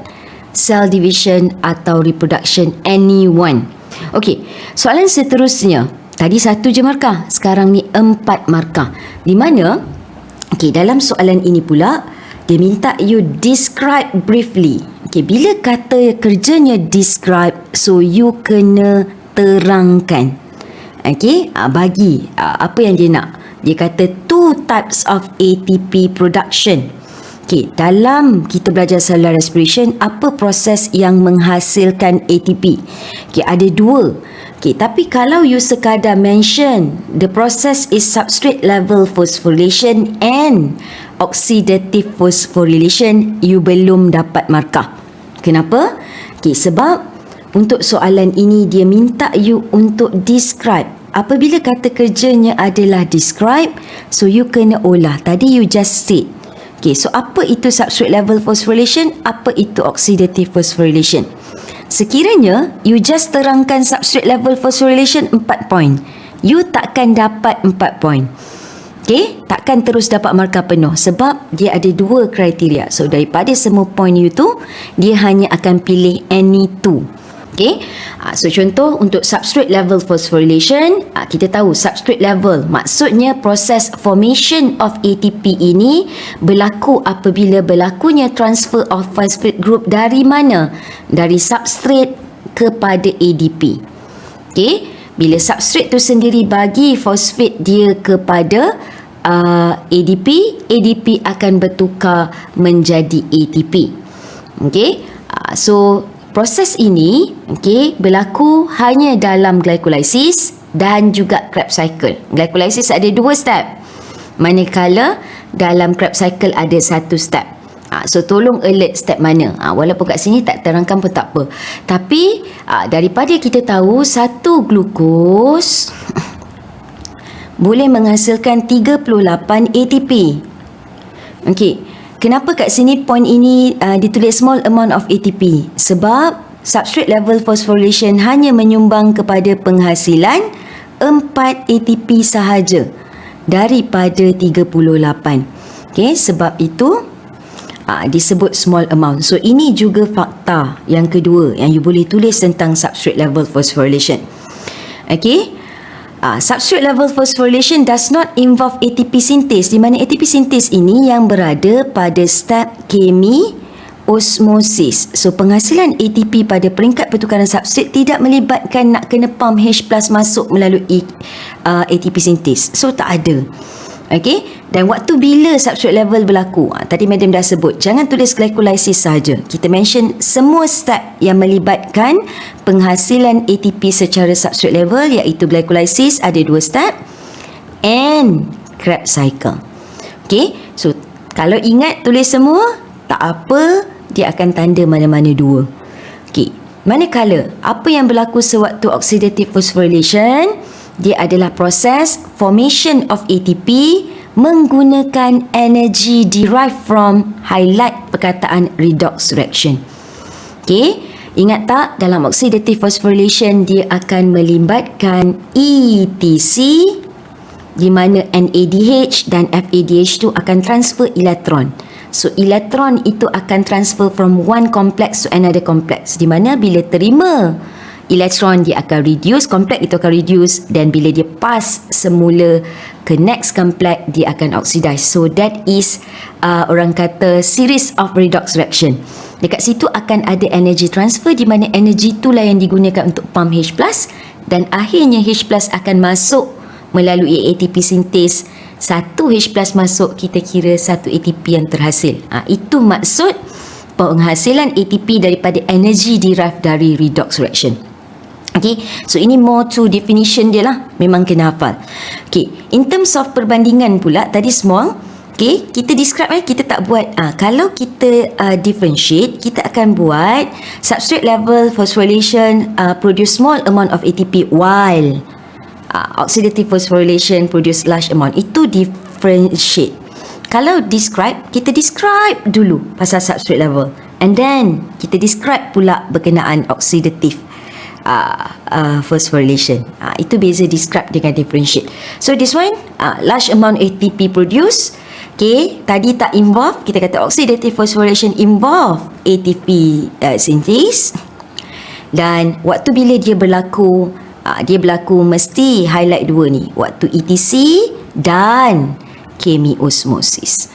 cell division atau reproduction, any one. Okey, soalan seterusnya. Tadi 1 je markah, sekarang ni 4 markah. Di mana dalam soalan ini pula dia minta you describe briefly. Okey, bila kata kerjanya describe, so you kena terangkan. bagi apa yang dia nak. Dia kata two types of ATP production. Dalam kita belajar cellular respiration, apa proses yang menghasilkan ATP? Ada dua. Tapi kalau you sekadar mention the process is substrate level phosphorylation and oxidative phosphorylation, you belum dapat markah. Kenapa? Sebab untuk soalan ini dia minta you untuk describe. Apabila kata kerjanya adalah describe, so you kena olah. Tadi you just state. So apa itu substrate level phosphorylation? Apa itu oxidative phosphorylation? Sekiranya you just terangkan substrate level phosphorylation 4 point, you takkan dapat 4 point. Takkan terus dapat markah penuh sebab dia ada dua kriteria. So daripada semua point you tu, dia hanya akan pilih any two. So contoh untuk substrate level phosphorylation, kita tahu substrate level maksudnya proses formation of ATP ini berlaku apabila berlakunya transfer of phosphate group dari mana? Dari substrate kepada ADP. Bila substrate tu sendiri bagi fosfat dia kepada ADP, ADP akan bertukar menjadi ATP. So proses ini berlaku hanya dalam glycolysis dan juga Krebs cycle. Glycolysis ada 2 step, manakala dalam Krebs cycle ada 1 step. So tolong alert step mana. Walaupun kat sini tak terangkan pun tak apa. Tapi daripada kita tahu satu glukos boleh menghasilkan 38 ATP. Kenapa kat sini point ini ditulis small amount of ATP? Sebab substrate level phosphorylation hanya menyumbang kepada penghasilan 4 ATP sahaja daripada 38. Sebab itu disebut small amount. So ini juga fakta yang kedua yang you boleh tulis tentang substrate level phosphorylation. Substrate level phosphorylation does not involve ATP synthase, di mana ATP synthase ini yang berada pada step chemiosmosis. So penghasilan ATP pada peringkat pertukaran substrate tidak melibatkan nak kena pump H+ masuk melalui ATP synthase. So tak ada. Dan waktu bila substrate level berlaku, tadi madam dah sebut, jangan tulis glycolysis sahaja. Kita mention semua step yang melibatkan penghasilan ATP secara substrate level, iaitu glycolysis ada 2 step and Krebs cycle. So kalau ingat tulis semua, tak apa, dia akan tanda mana-mana 2. Manakala apa yang berlaku sewaktu oxidative phosphorylation, dia adalah proses formation of ATP menggunakan energy derived from, highlight perkataan redox reaction. Ingat tak, dalam oxidative phosphorylation dia akan melibatkan ETC, di mana NADH dan FADH2 akan transfer elektron. So elektron itu akan transfer from one complex to another complex, di mana bila terima elektron dia akan reduce, kompleks itu akan reduce, dan bila dia pass semula ke next complex dia akan oxidize. So that is orang kata series of redox reaction. Dekat situ akan ada energy transfer, di mana energy itulah yang digunakan untuk pump H+, dan akhirnya H+ akan masuk melalui ATP synthase. 1 H+ masuk, kita kira 1 ATP yang terhasil. Itu maksud penghasilan ATP daripada energy derived dari redox reaction. So ini more to definition dia lah, memang kena hafal. In terms of perbandingan pula, tadi small, kita describe, kita tak buat. Kalau kita differentiate, kita akan buat substrate level phosphorylation produce small amount of ATP, while oxidative phosphorylation produce large amount. Itu differentiate. Kalau describe, kita describe dulu pasal substrate level, and then kita describe pula berkenaan oxidative phosphorylation. Itu beza describe dengan differentiate. So this one, large amount ATP produce. Tadi tak involve, kita kata oxidative phosphorylation involve ATP synthesis. Dan waktu bila dia berlaku mesti highlight 2 ni, waktu ETC dan chemiosmosis.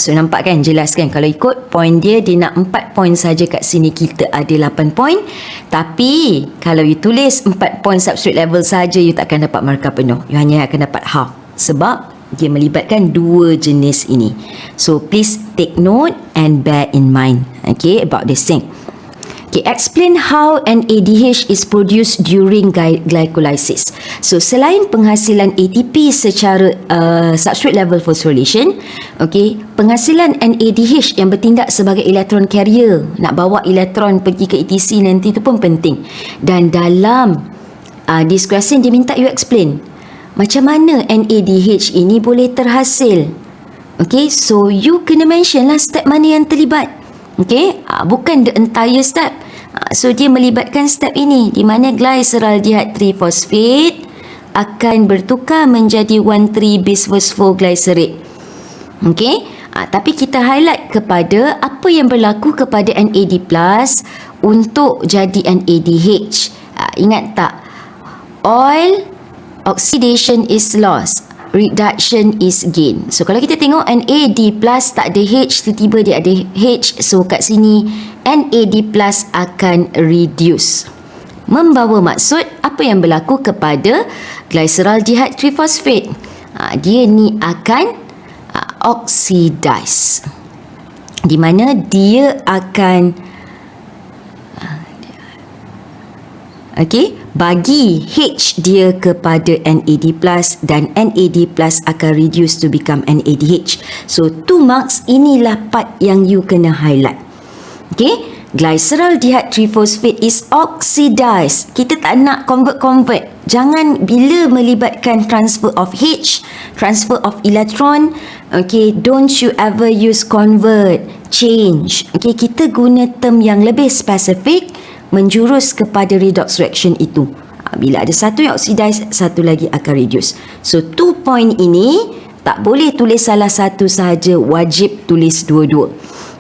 So nampak kan, jelas kan, kalau ikut point dia nak 4 point saja, kat sini kita ada 8 point. Tapi kalau you tulis 4 point substrate level saja, you tak akan dapat markah penuh. You hanya akan dapat half, sebab dia melibatkan dua jenis ini. So please take note and bear in mind, okay, about this thing. Okay, explain how NADH is produced during glycolysis. So selain penghasilan ATP secara substrate level phosphorylation, okay, penghasilan NADH yang bertindak sebagai elektron carrier, nak bawa elektron pergi ke ETC nanti, tu pun penting. Dan dalam this question dia minta you explain macam mana NADH ini boleh terhasil. Okay, so you kena mention lah step mana yang terlibat. Okay, bukan the entire step. So dia melibatkan step ini, di mana glyceraldehyde 3-phosphate akan bertukar menjadi 1,3-bisphosphoglycerate. Okay, tapi kita highlight kepada apa yang berlaku kepada NAD+ untuk jadi NADH. Ingat tak? Oil oxidation is lost, reduction is gain. So kalau kita tengok NAD+ tak ada H, tiba-tiba dia ada H. So kat sini NAD+ akan reduce. Membawa maksud apa yang berlaku kepada glyceraldehyde 3-phosphate. Dia ni akan oxidize, di mana dia akan bagi H dia kepada NAD+ dan NAD+ akan reduce to become NADH. So 2 marks, inilah part yang you kena highlight. Okay, glyceraldehyde 3-phosphate is oxidized. Kita tak nak convert. Jangan bila melibatkan transfer of H, transfer of electron, okay, don't you ever use convert, change. Okay, kita guna term yang lebih spesifik, menjurus kepada redox reaction itu. Bila ada satu yang oxidize, satu lagi akan reduce. So 2 point ini tak boleh tulis salah satu sahaja, wajib tulis dua-dua.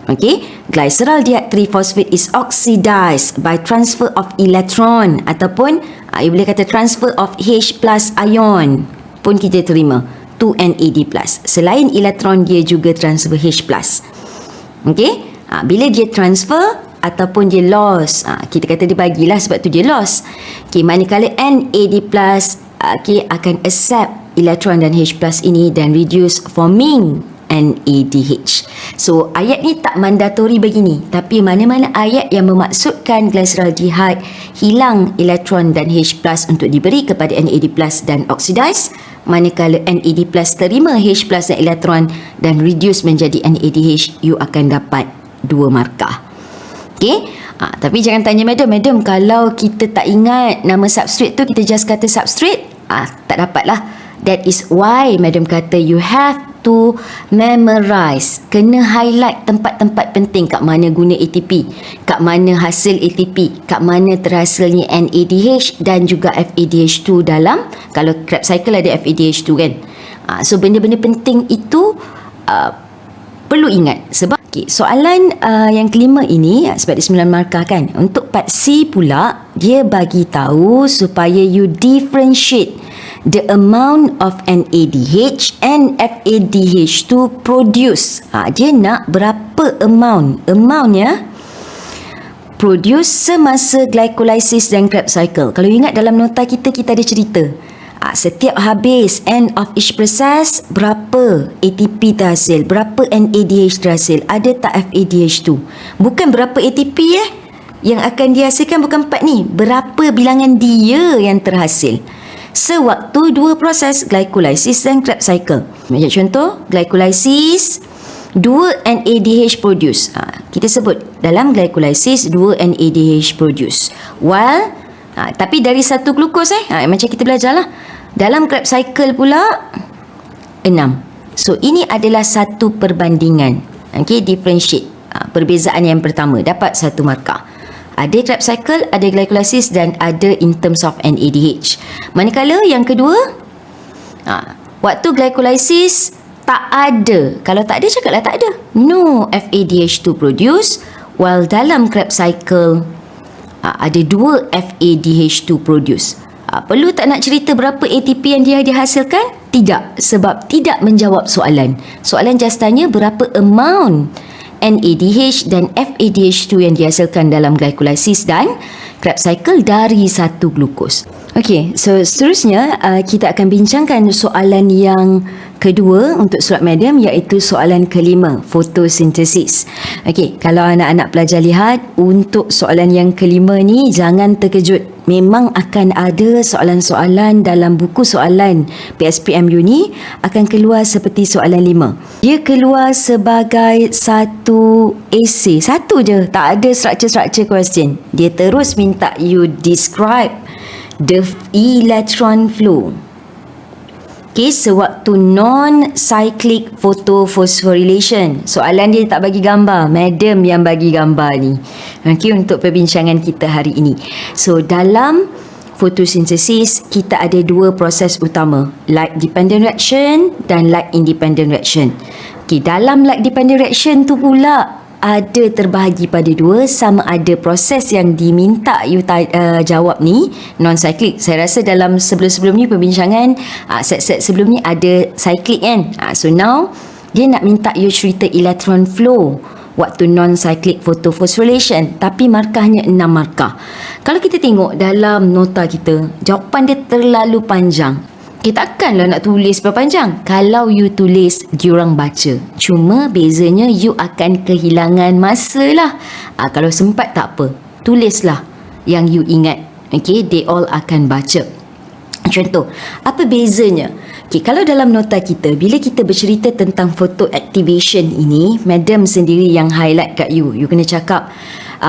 Okay, glyceraldehyde 3-phosphate is oxidized by transfer of electron, ataupun you boleh kata transfer of H+ ion pun kita terima, to NAD+. Selain elektron, dia juga transfer H+. Okay, bila dia transfer ataupun dia loss, kita kata dia bagilah, sebab tu dia loss. Okay, manakala NAD+, okay, akan accept elektron dan H+ ini dan reduce forming NADH. So ayat ni tak mandatori begini, tapi mana-mana ayat yang memaksudkan glyceraldehyde hilang elektron dan H+ untuk diberi kepada NAD+ dan oxidize, manakala NAD+ terima H+ dan elektron dan reduce menjadi NADH, you akan dapat 2 markah. Okay, tapi jangan tanya madam, kalau kita tak ingat nama substrate tu, kita just kata substrate, tak dapat lah. That is why madam kata you have to memorize. Kena highlight tempat-tempat penting, kat mana guna ATP, kat mana hasil ATP, kat mana terhasilnya NADH dan juga FADH2 dalam, kalau Krebs cycle ada FADH2 kan. So benda-benda penting itu perlu ingat. Sebab soalan yang kelima ini, sebab dia 9 markah kan, untuk part C pula, dia bagi tahu supaya you differentiate the amount of NADH and FADH2 produce. Dia nak berapa amountnya produce semasa glycolysis dan Krebs cycle. Kalau ingat dalam nota kita ada cerita, setiap habis end of each process, berapa ATP terhasil, berapa NADH terhasil, ada tak FADH2. Bukan berapa ATP yang akan dihasilkan, bukan 4 ni, berapa bilangan dia yang terhasil sewaktu 2 proses glycolysis dan Krebs cycle. Macam contoh, glycolysis 2 NADH produce. Kita sebut dalam glycolysis 2 NADH produce. While tapi dari satu glukos macam kita belajar lah. Dalam Krebs cycle pula 6. So ini adalah satu perbandingan. Okay, differentiate. Perbezaan yang pertama dapat 1 markah. Ada Krebs cycle, ada glycolysis dan ada in terms of NADH. Manakala yang kedua, waktu glycolysis tak ada. Kalau tak ada, cakaplah tak ada. No FADH2 produce. While dalam Krebs cycle ada 2 FADH2 produce. Perlu tak nak cerita berapa ATP yang dia dihasilkan? Tidak, sebab tidak menjawab soalan. Soalan just tanya berapa amount NADH dan FADH2 yang dihasilkan dalam glycolysis dan Krebs cycle dari satu glukos. Okey, so seterusnya kita akan bincangkan soalan yang kedua untuk surat medium, iaitu soalan kelima, fotosintesis. Okey, kalau anak-anak pelajar lihat untuk soalan yang kelima ni jangan terkejut. Memang akan ada soalan-soalan dalam buku soalan PSPMU ni akan keluar seperti soalan 5. Dia keluar sebagai satu essay, satu je, tak ada structure question. Dia terus minta you describe the electron flow. Okay, sewaktu non-cyclic photophosphorylation. Soalan dia tak bagi gambar, madam yang bagi gambar ni. Okay, untuk perbincangan kita hari ini. So, dalam fotosintesis, kita ada dua proses utama. Light dependent reaction dan light independent reaction. Okay, dalam light dependent reaction tu pula, ada terbahagi pada dua, sama ada proses yang diminta you jawab ni non-cyclic. Saya rasa dalam sebelum-sebelum ni perbincangan set-set sebelum ni ada cyclic kan. So now dia nak minta you cerita electron flow waktu non-cyclic photophosphorylation, tapi markahnya 6 markah. Kalau kita tengok dalam nota kita, jawapan dia terlalu panjang. Kita takkanlah nak tulis berpanjang. Kalau you tulis, diorang baca. Cuma bezanya you akan kehilangan masa lah. Kalau sempat tak apa, tulislah yang you ingat. Okay, they all akan baca. Contoh, apa bezanya? Okay, kalau dalam nota kita, bila kita bercerita tentang photoactivation ini, madam sendiri yang highlight kat you. You kena cakap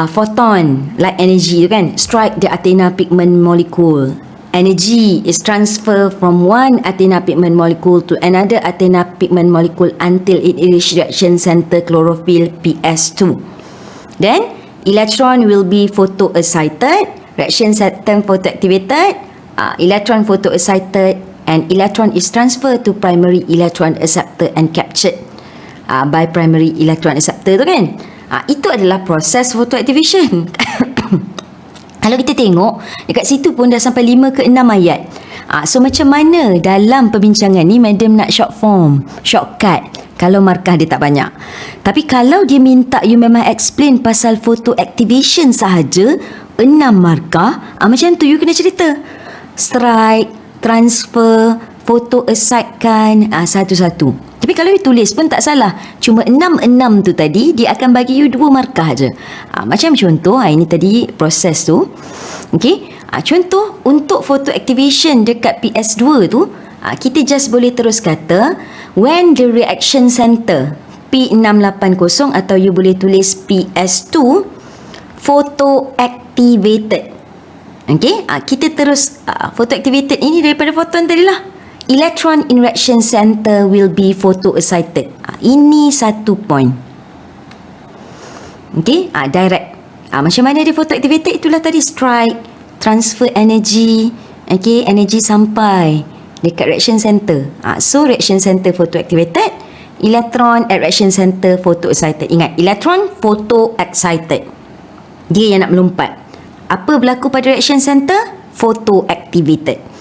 photon, light energy tu kan, strike the athena pigment molecule. Energy is transferred from one athena pigment molecule to another athena pigment molecule until it reaches reaction center chlorophyll PS2. Then, electron will be photoexcited, reaction center photoactivated, electron photoexcited, and electron is transferred to primary electron acceptor and captured by primary electron acceptor tu kan. Itu adalah proses photoactivation. Kalau kita tengok, dekat situ pun dah sampai 5 ke 6 ayat. So macam mana dalam perbincangan ni madam nak short form, shortcut kalau markah dia tak banyak. Tapi kalau dia minta you memang explain pasal photoactivation sahaja, 6 markah, macam tu you kena cerita. Strike, transfer, photoexcite-kan, satu-satu. Tapi kalau you tulis pun tak salah. Cuma 6 tu tadi, dia akan bagi you 2 markah je. Macam contoh, ini tadi proses tu. Okay. Contoh, untuk photoactivation dekat PS2 tu, kita just boleh terus kata, when the reaction center P680 atau you boleh tulis PS2 photoactivated. Okay. Kita terus, photoactivated ini daripada photon tadi lah. Electron in reaction center will be photoexcited. Ini satu point. Okay, direct. Macam mana dia photoactivated? Itulah tadi strike, transfer energy, okay, energy sampai dekat reaction center. So reaction center photoactivated, electron at reaction center photoexcited. Ingat, electron photoexcited. Dia yang nak melompat. Apa berlaku pada reaction center? Photoactivated.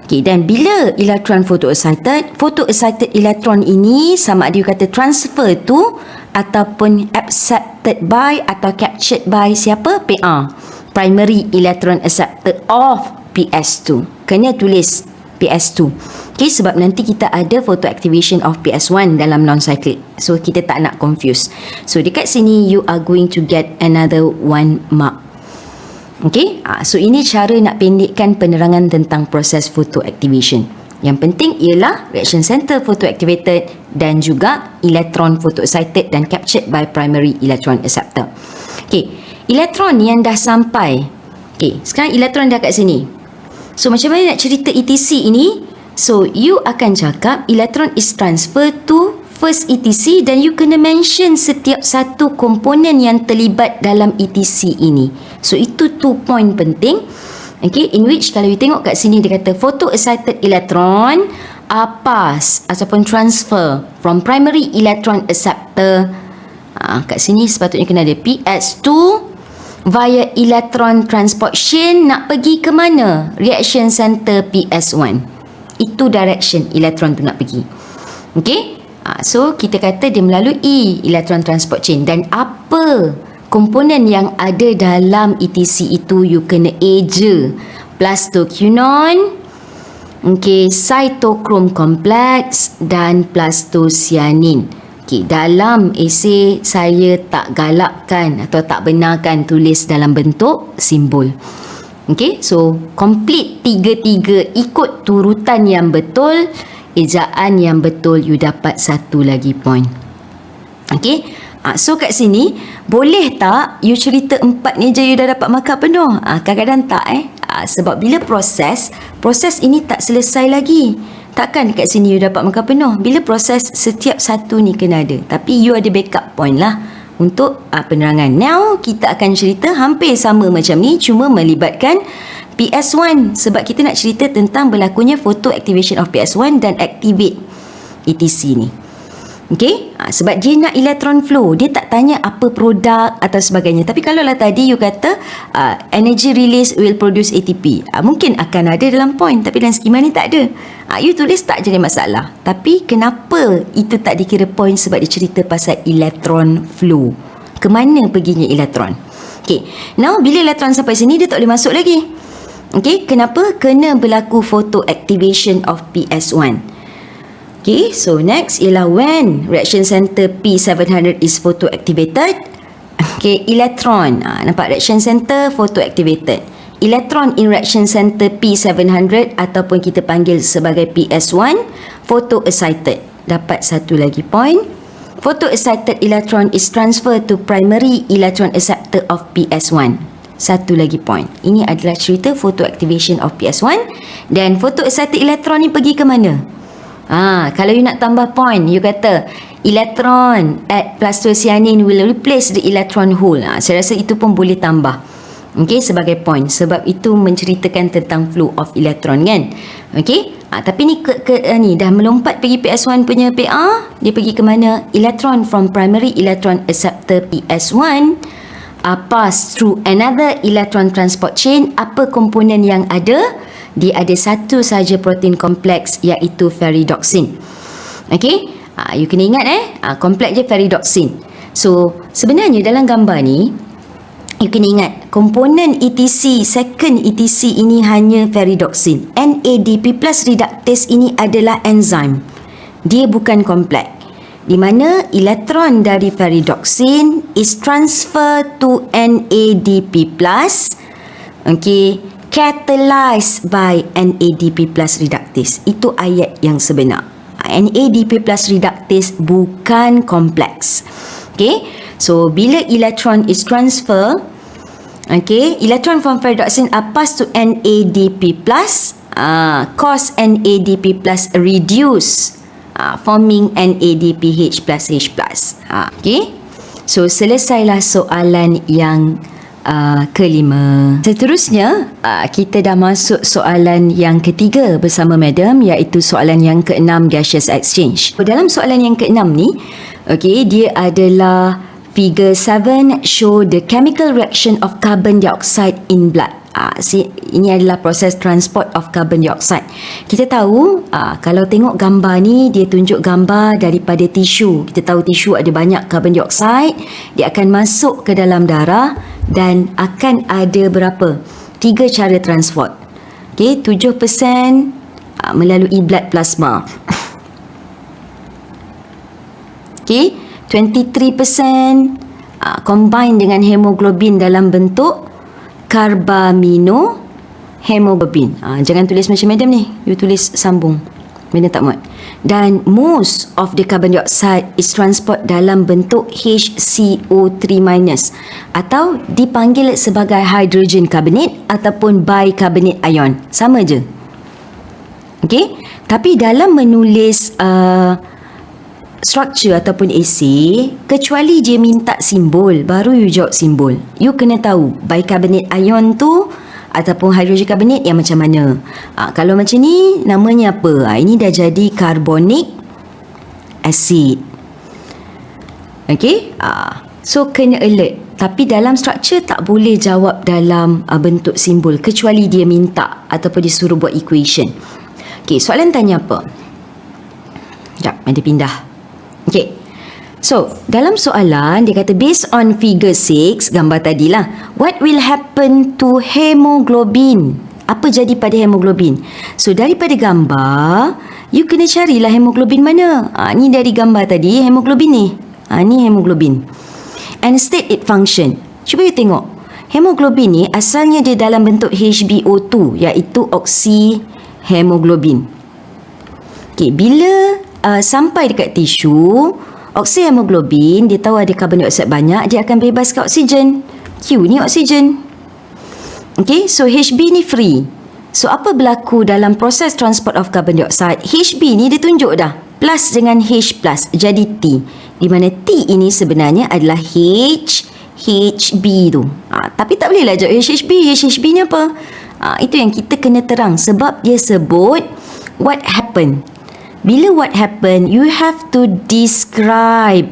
Okay, dan bila electron photoexcited electron ini sama ada you kata transfer tu ataupun accepted by atau captured by siapa? PA, primary electron acceptor of PS2. Kena tulis PS2. Okay, sebab nanti kita ada photoactivation of PS1 dalam non-cyclic. So, kita tak nak confuse. So, dekat sini you are going to get another 1 mark. Okay, so ini cara nak pendekkan penerangan tentang proses photoactivation. Yang penting ialah reaction center photoactivated dan juga electron photoexcited dan captured by primary electron acceptor. Okay, elektron yang dah sampai. Okay, sekarang elektron dah kat sini. So macam mana nak cerita ETC ini? So you akan cakap elektron is transferred to first ETC dan you kena mention setiap satu komponen yang terlibat dalam ETC ini. So itu 2 point penting. Okay, in which kalau you tengok kat sini dia kata photoexcited electron pass ataupun transfer from primary electron acceptor. Kat sini sepatutnya kena ada PS2 via electron transport chain nak pergi ke mana? Reaction center PS1. Itu direction elektron tu nak pergi. Okey? So kita kata dia melalui electron transport chain. Dan apa komponen yang ada dalam ETC itu? You kena A je. Plastoquinone, cytochrome complex dan plastocyanin. Dalam esei saya tak galakkan atau tak benarkan tulis dalam bentuk simbol. So complete tiga-tiga, ikut turutan yang betul, ejaan yang betul, you dapat satu lagi point. So kat sini boleh tak you cerita 4 ni je you dah dapat markah penuh? Kadang-kadang tak sebab bila proses ini tak selesai lagi. Takkan kat sini you dapat markah penuh. Bila proses, setiap satu ni kena ada. Tapi you ada backup point lah untuk penerangan. Now kita akan cerita hampir sama macam ni, cuma melibatkan PS1. Sebab kita nak cerita tentang berlakunya photo activation of PS1 dan activate ETC ni. Sebab dia nak electron flow, dia tak tanya apa produk atau sebagainya. Tapi kalau lah tadi you kata energy release will produce ATP, mungkin akan ada dalam point, tapi dalam skema ni tak ada. You tulis tak jadi masalah. Tapi kenapa itu tak dikira point? Sebab dia cerita pasal electron flow, ke mana perginya elektron. Now bila elektron sampai sini, dia tak boleh masuk lagi. Kenapa? Kena berlaku photo activation of PS1. So next ialah when reaction center P700 is photoactivated. Electron, nampak reaction center photoactivated. Electron in reaction center P700 ataupun kita panggil sebagai PS1 photoexcited. Dapat satu lagi point. Photoexcited electron is transferred to primary electron acceptor of PS1. Satu lagi point. Ini adalah cerita photoactivation of PS1. Dan photoexcited electron ni pergi ke mana? Kalau you nak tambah point, you kata electron at plastocyanin will replace the electron hole. Saya rasa itu pun boleh tambah sebagai point, sebab itu menceritakan tentang flow of electron kan. Tapi ni ni dah melompat pergi PS1 punya PA. Dia pergi ke mana? Electron from primary electron acceptor PS1 pass through another electron transport chain. Apa komponen yang ada? Dia ada satu saja protein kompleks, iaitu ferridoxin. You kena ingat kompleks je ferridoxin. So sebenarnya dalam gambar ni, you kena ingat komponen ETC, second ETC ini hanya ferridoxin. NADP plus reductase ini adalah enzim. Dia bukan kompleks. Di mana elektron dari ferridoxin is transferred to NADP plus. Catalyzed by NADP plus reductase. Itu ayat yang sebenar. NADP plus reductase bukan kompleks. So bila elektron is transfer, elektron from ferridoxin are passed to NADP plus, cause NADP plus reduce, forming NADPH plus H plus. So selesailah soalan yang kelima. Seterusnya, kita dah masuk soalan yang ketiga bersama Madam, iaitu soalan yang keenam, gaseous exchange. Dalam soalan yang keenam ni, dia adalah figure 7 show the chemical reaction of carbon dioxide in blood. Ini adalah proses transport of carbon dioxide. Kita tahu kalau tengok gambar ni, dia tunjuk gambar daripada tisu. Kita tahu tisu ada banyak carbon dioxide, dia akan masuk ke dalam darah dan akan ada berapa? 3 cara transport. 7% melalui blood plasma. 23% combine dengan hemoglobin dalam bentuk carbaminohemoglobin. Jangan tulis macam Madam ni, you tulis sambung, Madam tak muat. Dan most of the carbon dioxide is transport dalam bentuk HCO3- atau dipanggil sebagai hydrogen carbonate ataupun bicarbonate ion. Sama je. Tapi dalam menulis structure ataupun esei, kecuali dia minta simbol, baru you jawab simbol. You kena tahu bicarbonate ion tu ataupun hydrogen carbonate yang macam mana. Kalau macam ni, namanya apa? Ini dah jadi carbonic acid. So kena alert. Tapi dalam struktur tak boleh jawab dalam bentuk simbol kecuali dia minta ataupun disuruh buat equation. Okey, soalan tanya apa? Sekejap, ada pindah. Okey. So, dalam soalan dia kata based on figure 6, gambar tadilah, what will happen to hemoglobin? Apa jadi pada hemoglobin? So, daripada gambar, you kena carilah hemoglobin mana. Ni dari gambar tadi, hemoglobin ni. Ni hemoglobin. And state its function. Cuba you tengok. Hemoglobin ni asalnya dia dalam bentuk HbO2, iaitu oksihemoglobin. Okay, bila sampai dekat tisu, oksihemoglobin, dia tahu ada karbon dioksida banyak, dia akan bebaskan oksigen. Q ni oksigen. Okay, so Hb ni free. So, apa berlaku dalam proses transport of carbon dioxide? Hb ni dia tunjuk dah. Plus dengan H plus, jadi T. Di mana T ini sebenarnya adalah HB tu. Tapi tak bolehlah jawab HB ni apa? Itu yang kita kena terang. Sebab dia sebut what happened. Bila what happened, you have to describe.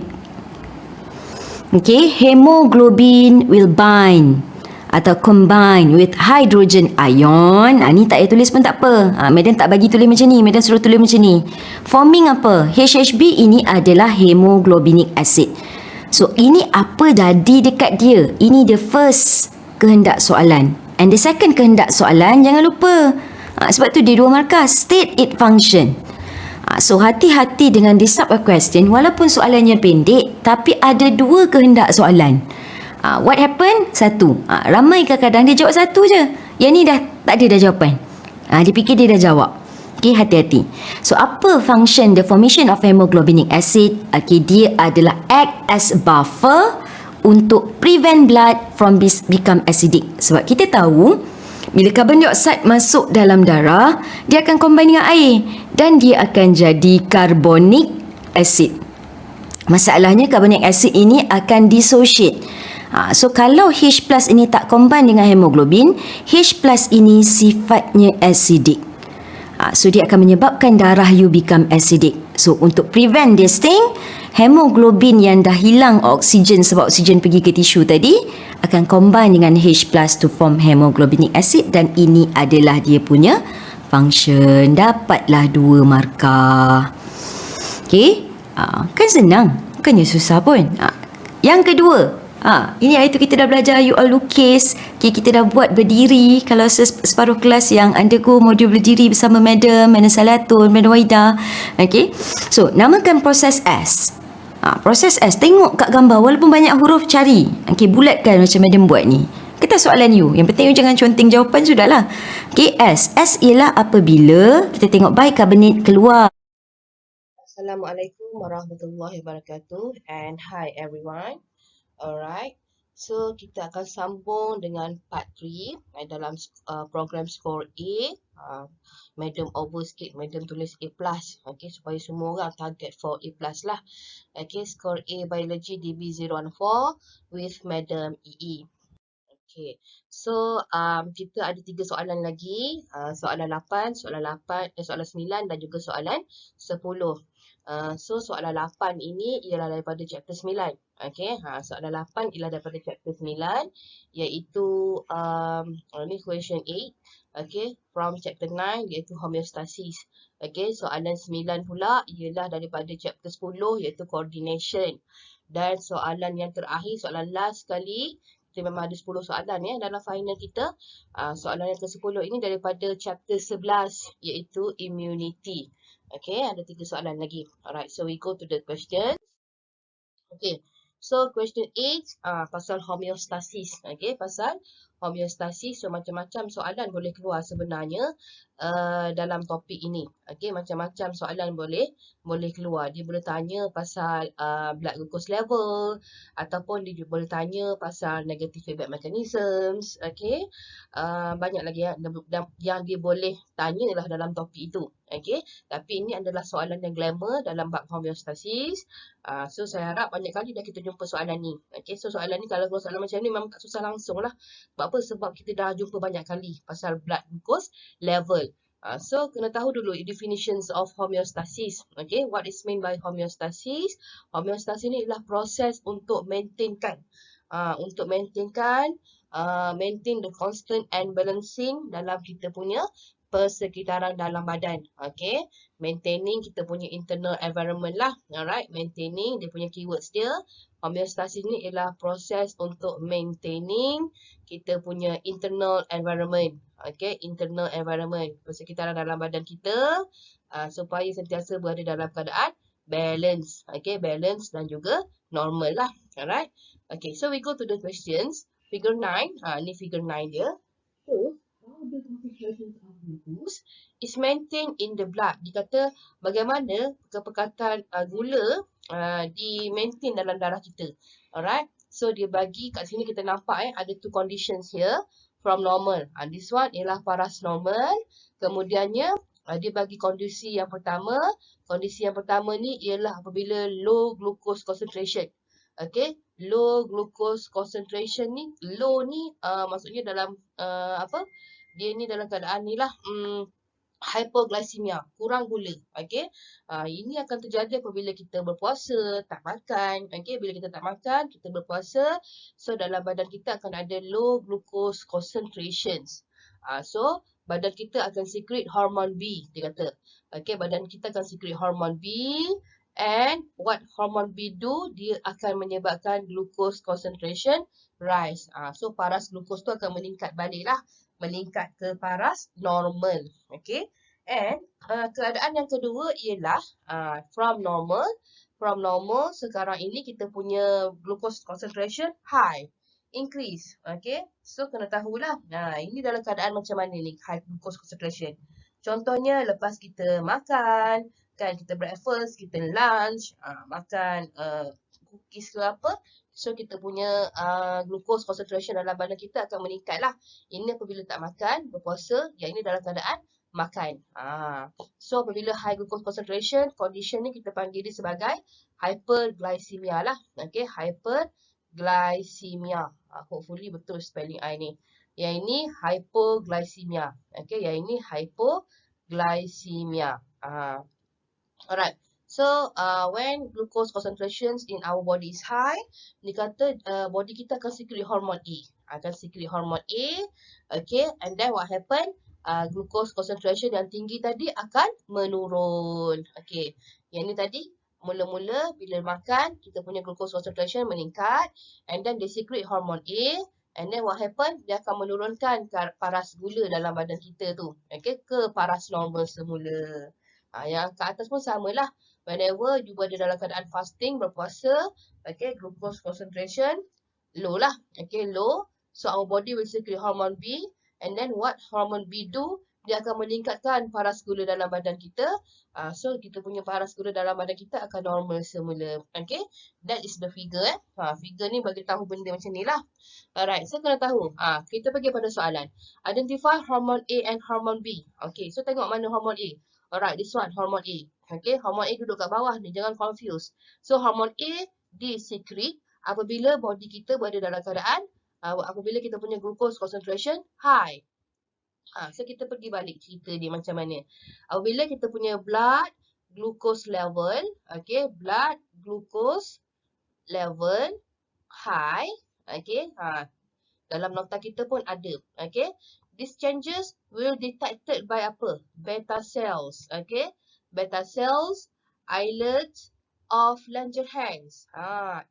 Okay, hemoglobin will bind atau combine with hydrogen ion. Ni tak payah tulis pun tak apa. Madam tak bagi tulis macam ni. Madam suruh tulis macam ni. Forming apa? HHB ini adalah hemoglobinic acid. So, ini apa jadi dekat dia? Ini the first kehendak soalan. And the second kehendak soalan, jangan lupa. Sebab tu dia 2 markah. State its function. So, hati-hati dengan this type of question. Walaupun soalannya pendek, tapi ada 2 kehendak soalan. What happened? 1. Ramai kadang-kadang dia jawab 1 je. Yang ni dah tak ada dah jawapan. Dia fikir dia dah jawab. Okay, hati-hati. So, apa function the formation of hemoglobinic acid? Okay, dia adalah act as buffer untuk prevent blood from become acidic. Sebab kita tahu, bila karbon dioksida masuk dalam darah, dia akan combine dengan air dan dia akan jadi carbonic acid. Masalahnya carbonic acid ini akan dissociate. So, kalau H plus ini tak combine dengan hemoglobin, H plus ini sifatnya acidic. So, dia akan menyebabkan darah you become acidic. So, untuk prevent this thing, hemoglobin yang dah hilang oksigen sebab oksigen pergi ke tisu tadi, akan combine dengan H plus to form hemoglobinic acid dan ini adalah dia punya function. Dapatlah 2 markah. Okay? Kan senang. Bukannya susah pun. Yang kedua, ini hari tu kita dah belajar you all lukis. Okay, kita dah buat berdiri. Kalau separuh kelas yang undergo modul berdiri bersama Madam Salatun, Madam Waida. Okay. So, namakan proses S. Proses S, tengok kat gambar. Walaupun banyak huruf, cari. Okay, bulatkan macam Madam buat ni. Kita soalan you. Yang penting you jangan conteng jawapan, sudahlah. Okay, S. S ialah apabila kita tengok bicarbonate keluar. Assalamualaikum warahmatullahi wabarakatuh. And hi everyone. Alright, so kita akan sambung dengan part 3 dalam program Score A. Madam over sikit, Madam tulis A+. Okay, supaya semua orang target for A+ lah. Okay, Score A Biology DB014 with Madam EE. Okay, so kita ada 3 soalan lagi. Soalan 8, soalan 9 dan juga soalan 10. So, soalan 8 ini ialah daripada chapter 9. Okay, soalan 8 ialah daripada chapter 9, iaitu ni question 8. Okay, from chapter 9 iaitu homeostasis. Okay, soalan 9 pula ialah daripada chapter 10 iaitu coordination. Dan soalan yang terakhir, soalan last sekali, kita memang ada 10 soalan dalam final kita. Soalan yang ke-10 ini daripada chapter 11 iaitu immunity. Okay, ada 3 soalan lagi. Alright, so we go to the questions. Okay, so question 8 pasal homeostasis. Okay, pasal homeostasis. So, macam-macam soalan boleh keluar sebenarnya dalam topik ini. Okay, macam-macam soalan boleh keluar. Dia boleh tanya pasal blood glucose level, ataupun dia boleh tanya pasal negative feedback mechanisms. Okay, banyak lagi yang dia boleh tanya lah dalam topik itu. Okay, tapi ini adalah soalan yang glamour dalam bab homeostasis. So, saya harap banyak kali dah kita jumpa soalan ni. Okay, so soalan ni kalau soalan macam ni memang tak susah langsung lah. Sebab apa? Sebab kita dah jumpa banyak kali pasal blood glucose level. So, kena tahu dulu definitions of homeostasis. Okay, what is meant by homeostasis? Homeostasis ni ialah proses untuk maintainkan untuk maintain the constant and balancing dalam kita punya persekitaran dalam badan. Okay. Maintaining kita punya internal environment lah. Alright. Maintaining dia punya keywords dia. Homeostasis ni ialah proses untuk maintaining kita punya internal environment. Okay. Internal environment. Persekitaran dalam badan kita supaya sentiasa berada dalam keadaan balance. Okay. Balance dan juga normal lah. Alright. Okay, so we go to the questions. Figure 9. Ni figure 9 dia. So, how the concentration of glucose is maintained in the blood. Dia kata bagaimana kepekatan gula di-maintain dalam darah kita. Alright. So, dia bagi kat sini kita nampak ada two conditions here from normal. This one ialah paras normal. Kemudiannya, dia bagi kondisi yang pertama. Kondisi yang pertama ni ialah apabila low glucose concentration. Okay, low glucose concentration ni, low ni maksudnya dalam dia ni dalam keadaan ni lah hypoglycemia, kurang gula. Okay, ini akan terjadi apabila kita berpuasa, tak makan. Okay, bila kita tak makan, kita berpuasa, so dalam badan kita akan ada low glucose concentrations. So badan kita akan secrete hormon B, dia kata. Okay, badan kita akan secrete hormon B. And what hormone B do? Dia akan menyebabkan glucose concentration rise. So paras glucose tu akan meningkat balik lah. Meningkat ke paras normal. Okay. And keadaan yang kedua ialah from normal. From normal sekarang ini kita punya glucose concentration high. Increase. Okay. So kena tahulah. Ini dalam keadaan macam mana ni high glucose concentration. Contohnya lepas kita makan. Kan kita breakfast, kita lunch, makan cookies ke apa. So kita punya glucose concentration dalam badan kita akan meningkat lah. Ini apabila tak makan, berpuasa, yang ini dalam keadaan makan. So apabila high glucose concentration, condition ni kita panggil dia sebagai hyperglycemia lah. Okay, hyperglycemia. Hopefully betul spelling I ni. Yang ini hypoglycemia. Okay, yang ini hypoglycemia. Alright, so when glucose concentrations in our body is high, dia kata body kita akan secrete hormone A. Akan secrete hormone A, okay, and then what happen? Glucose concentration yang tinggi tadi akan menurun. Okay, yang ni tadi, mula-mula bila makan, kita punya glucose concentration meningkat, and then dia secrete hormone A, and then what happen? Dia akan menurunkan paras gula dalam badan kita tu, okay, ke paras normal semula. Yang ke atas pun samalah. Whenever you berada dalam keadaan fasting, berpuasa, okay, glucose concentration low lah. Okay, low. So, our body will secrete hormone B. And then what hormone B do? Dia akan meningkatkan paras gula dalam badan kita. So, kita punya paras gula dalam badan kita akan normal semula. Okay, that is the figure. Figure ni bagi tahu benda macam ni lah. Alright, so kena tahu. Kita pergi pada soalan. Identify hormone A and hormone B. Okay, so tengok mana hormone A. Alright, this one, hormone A. Okay, hormone A duduk kat bawah ni, jangan confuse. So, hormone A di-secrete apabila body kita berada dalam keadaan, apabila kita punya glucose concentration high. So, kita pergi balik cerita dia macam mana. Apabila kita punya blood glucose level, okay, blood glucose level high, okay, dalam nota kita pun ada, okay. These changes will detected by apa? Beta cells. Okay. Beta cells, islets of Langerhans.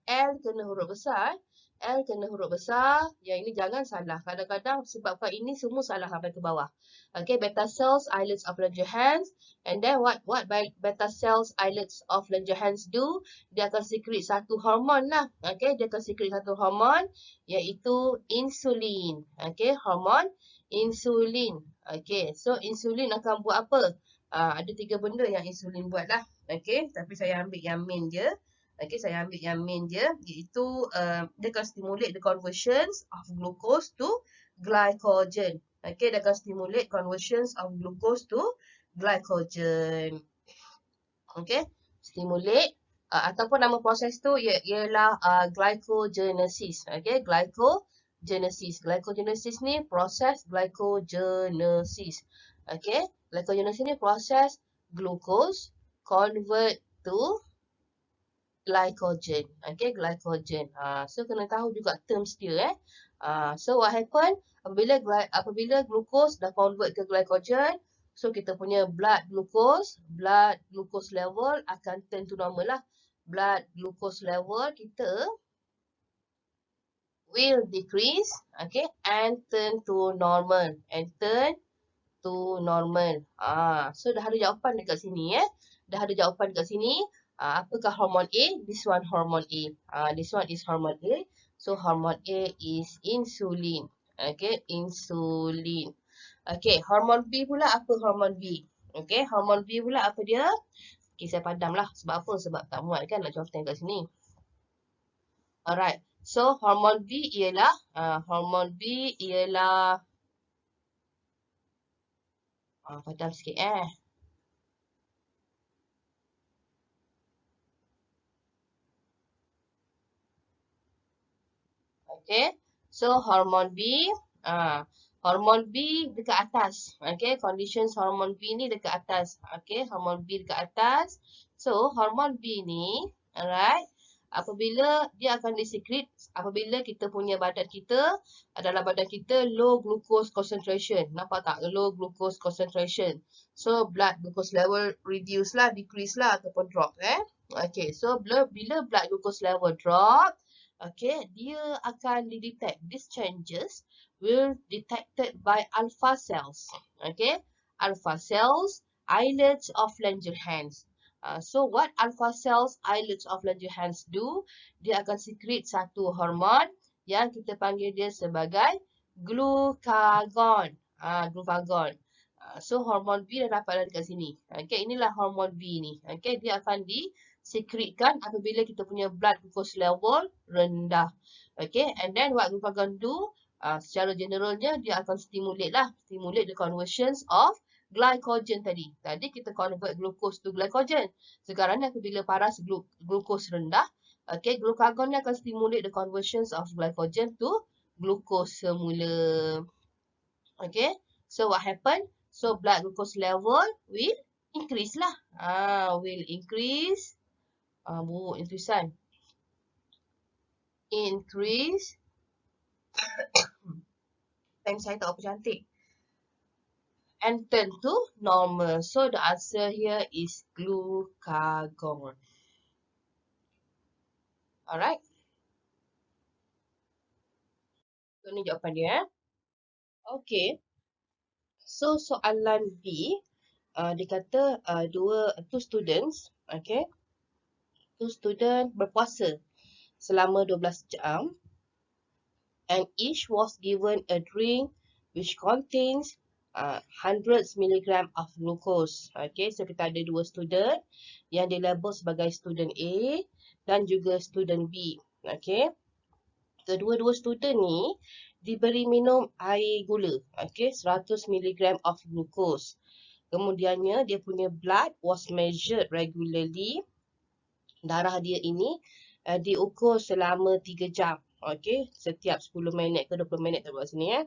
L kena huruf besar. L kena huruf besar. Yang ini jangan salah. Kadang-kadang sebabkan ini semua salah sampai ke bawah. Okay. Beta cells, islets of Langerhans. And then what beta cells, islets of Langerhans do? Dia akan secrete satu hormon lah. Okay. Dia akan secrete satu hormon. Iaitu insulin. Okay. Hormon insulin. Okay, so insulin akan buat apa? Ada 3 benda yang insulin buat lah. Okay, tapi saya ambil yang main je. Okay, saya ambil yang main je. Iaitu, dia akan stimulate the conversions of glucose to glycogen. Okay, dia akan stimulate conversions of glucose to glycogen. Okay, stimulate. Ataupun nama proses tu ialah glycogenesis. Okay, Glycogenesis. Glycogenesis ni proses glycogenesis. Okay. Glycogenesis ni proses glucose convert to glycogen. Okay, glycogen. So kena tahu juga terms dia. So what happen? Apabila glucose dah convert ke glycogen, so kita punya blood glucose level akan turn to normal lah. Blood glucose level kita will decrease, okay, and turn to normal. So dah ada jawapan dekat sini apakah hormon A? This one hormon A. This one is hormon A. So hormon A is insulin. Okay, insulin. Okay, hormon B pula apa hormon B? Okay, hormon B pula apa dia? Okay, saya padam lah. Sebab apa? Sebab tak muat kan nak jawab kat sini. Alright. So hormon B ialah padam sikit Okay. So hormon B dekat atas. Okay, conditions hormon B ni dekat atas. Okay, hormon B dekat atas. So hormon B ni, alright, apabila dia akan disekret apabila kita punya badan kita low glucose concentration. Nampak tak? Low glucose concentration. So blood glucose level decrease lah ataupun drop Okay, so bila blood glucose level drop, okay, dia akan didetect. These changes will detected by alpha cells. Okay, alpha cells, islets of Langerhans. So what alpha cells, islets of Langerhans do? Dia akan secret satu hormon yang kita panggil dia sebagai glucagon. Glucagon. So hormon B dah dapat dekat sini. Okay, inilah hormon B ni. Okay, dia akan disekretkan apabila kita punya blood glucose level rendah. Okay, and then what glucagon do? Secara generalnya dia akan stimulate the conversions of glycogen tadi. Tadi kita convert glucose to glycogen. Sekarang ni apabila paras glucose rendah, okay, glucagon ni akan stimulate the conversions of glycogen to glucose semula. Okay, so what happen? So blood glucose level will increase lah. Will increase. Tulisan. Increase. Time saya tak apa cantik. And turn to normal. So the answer here is glucagon. Alright. So ni jawapan dia. Okay. So soalan B, dia kata two students, okay. Two students berpuasa selama 12 jam and each was given a drink which contains hundreds milligram of glucose. Okay, so kita ada dua student yang dilabel sebagai student A dan juga student B. Okay, kedua-dua student ni diberi minum air gula. Okay, 100 milligram of glucose. Kemudiannya dia punya blood was measured regularly. Darah dia ini diukur selama 3 jam. Okay, setiap 10 minit ke 20 minit terbuat sini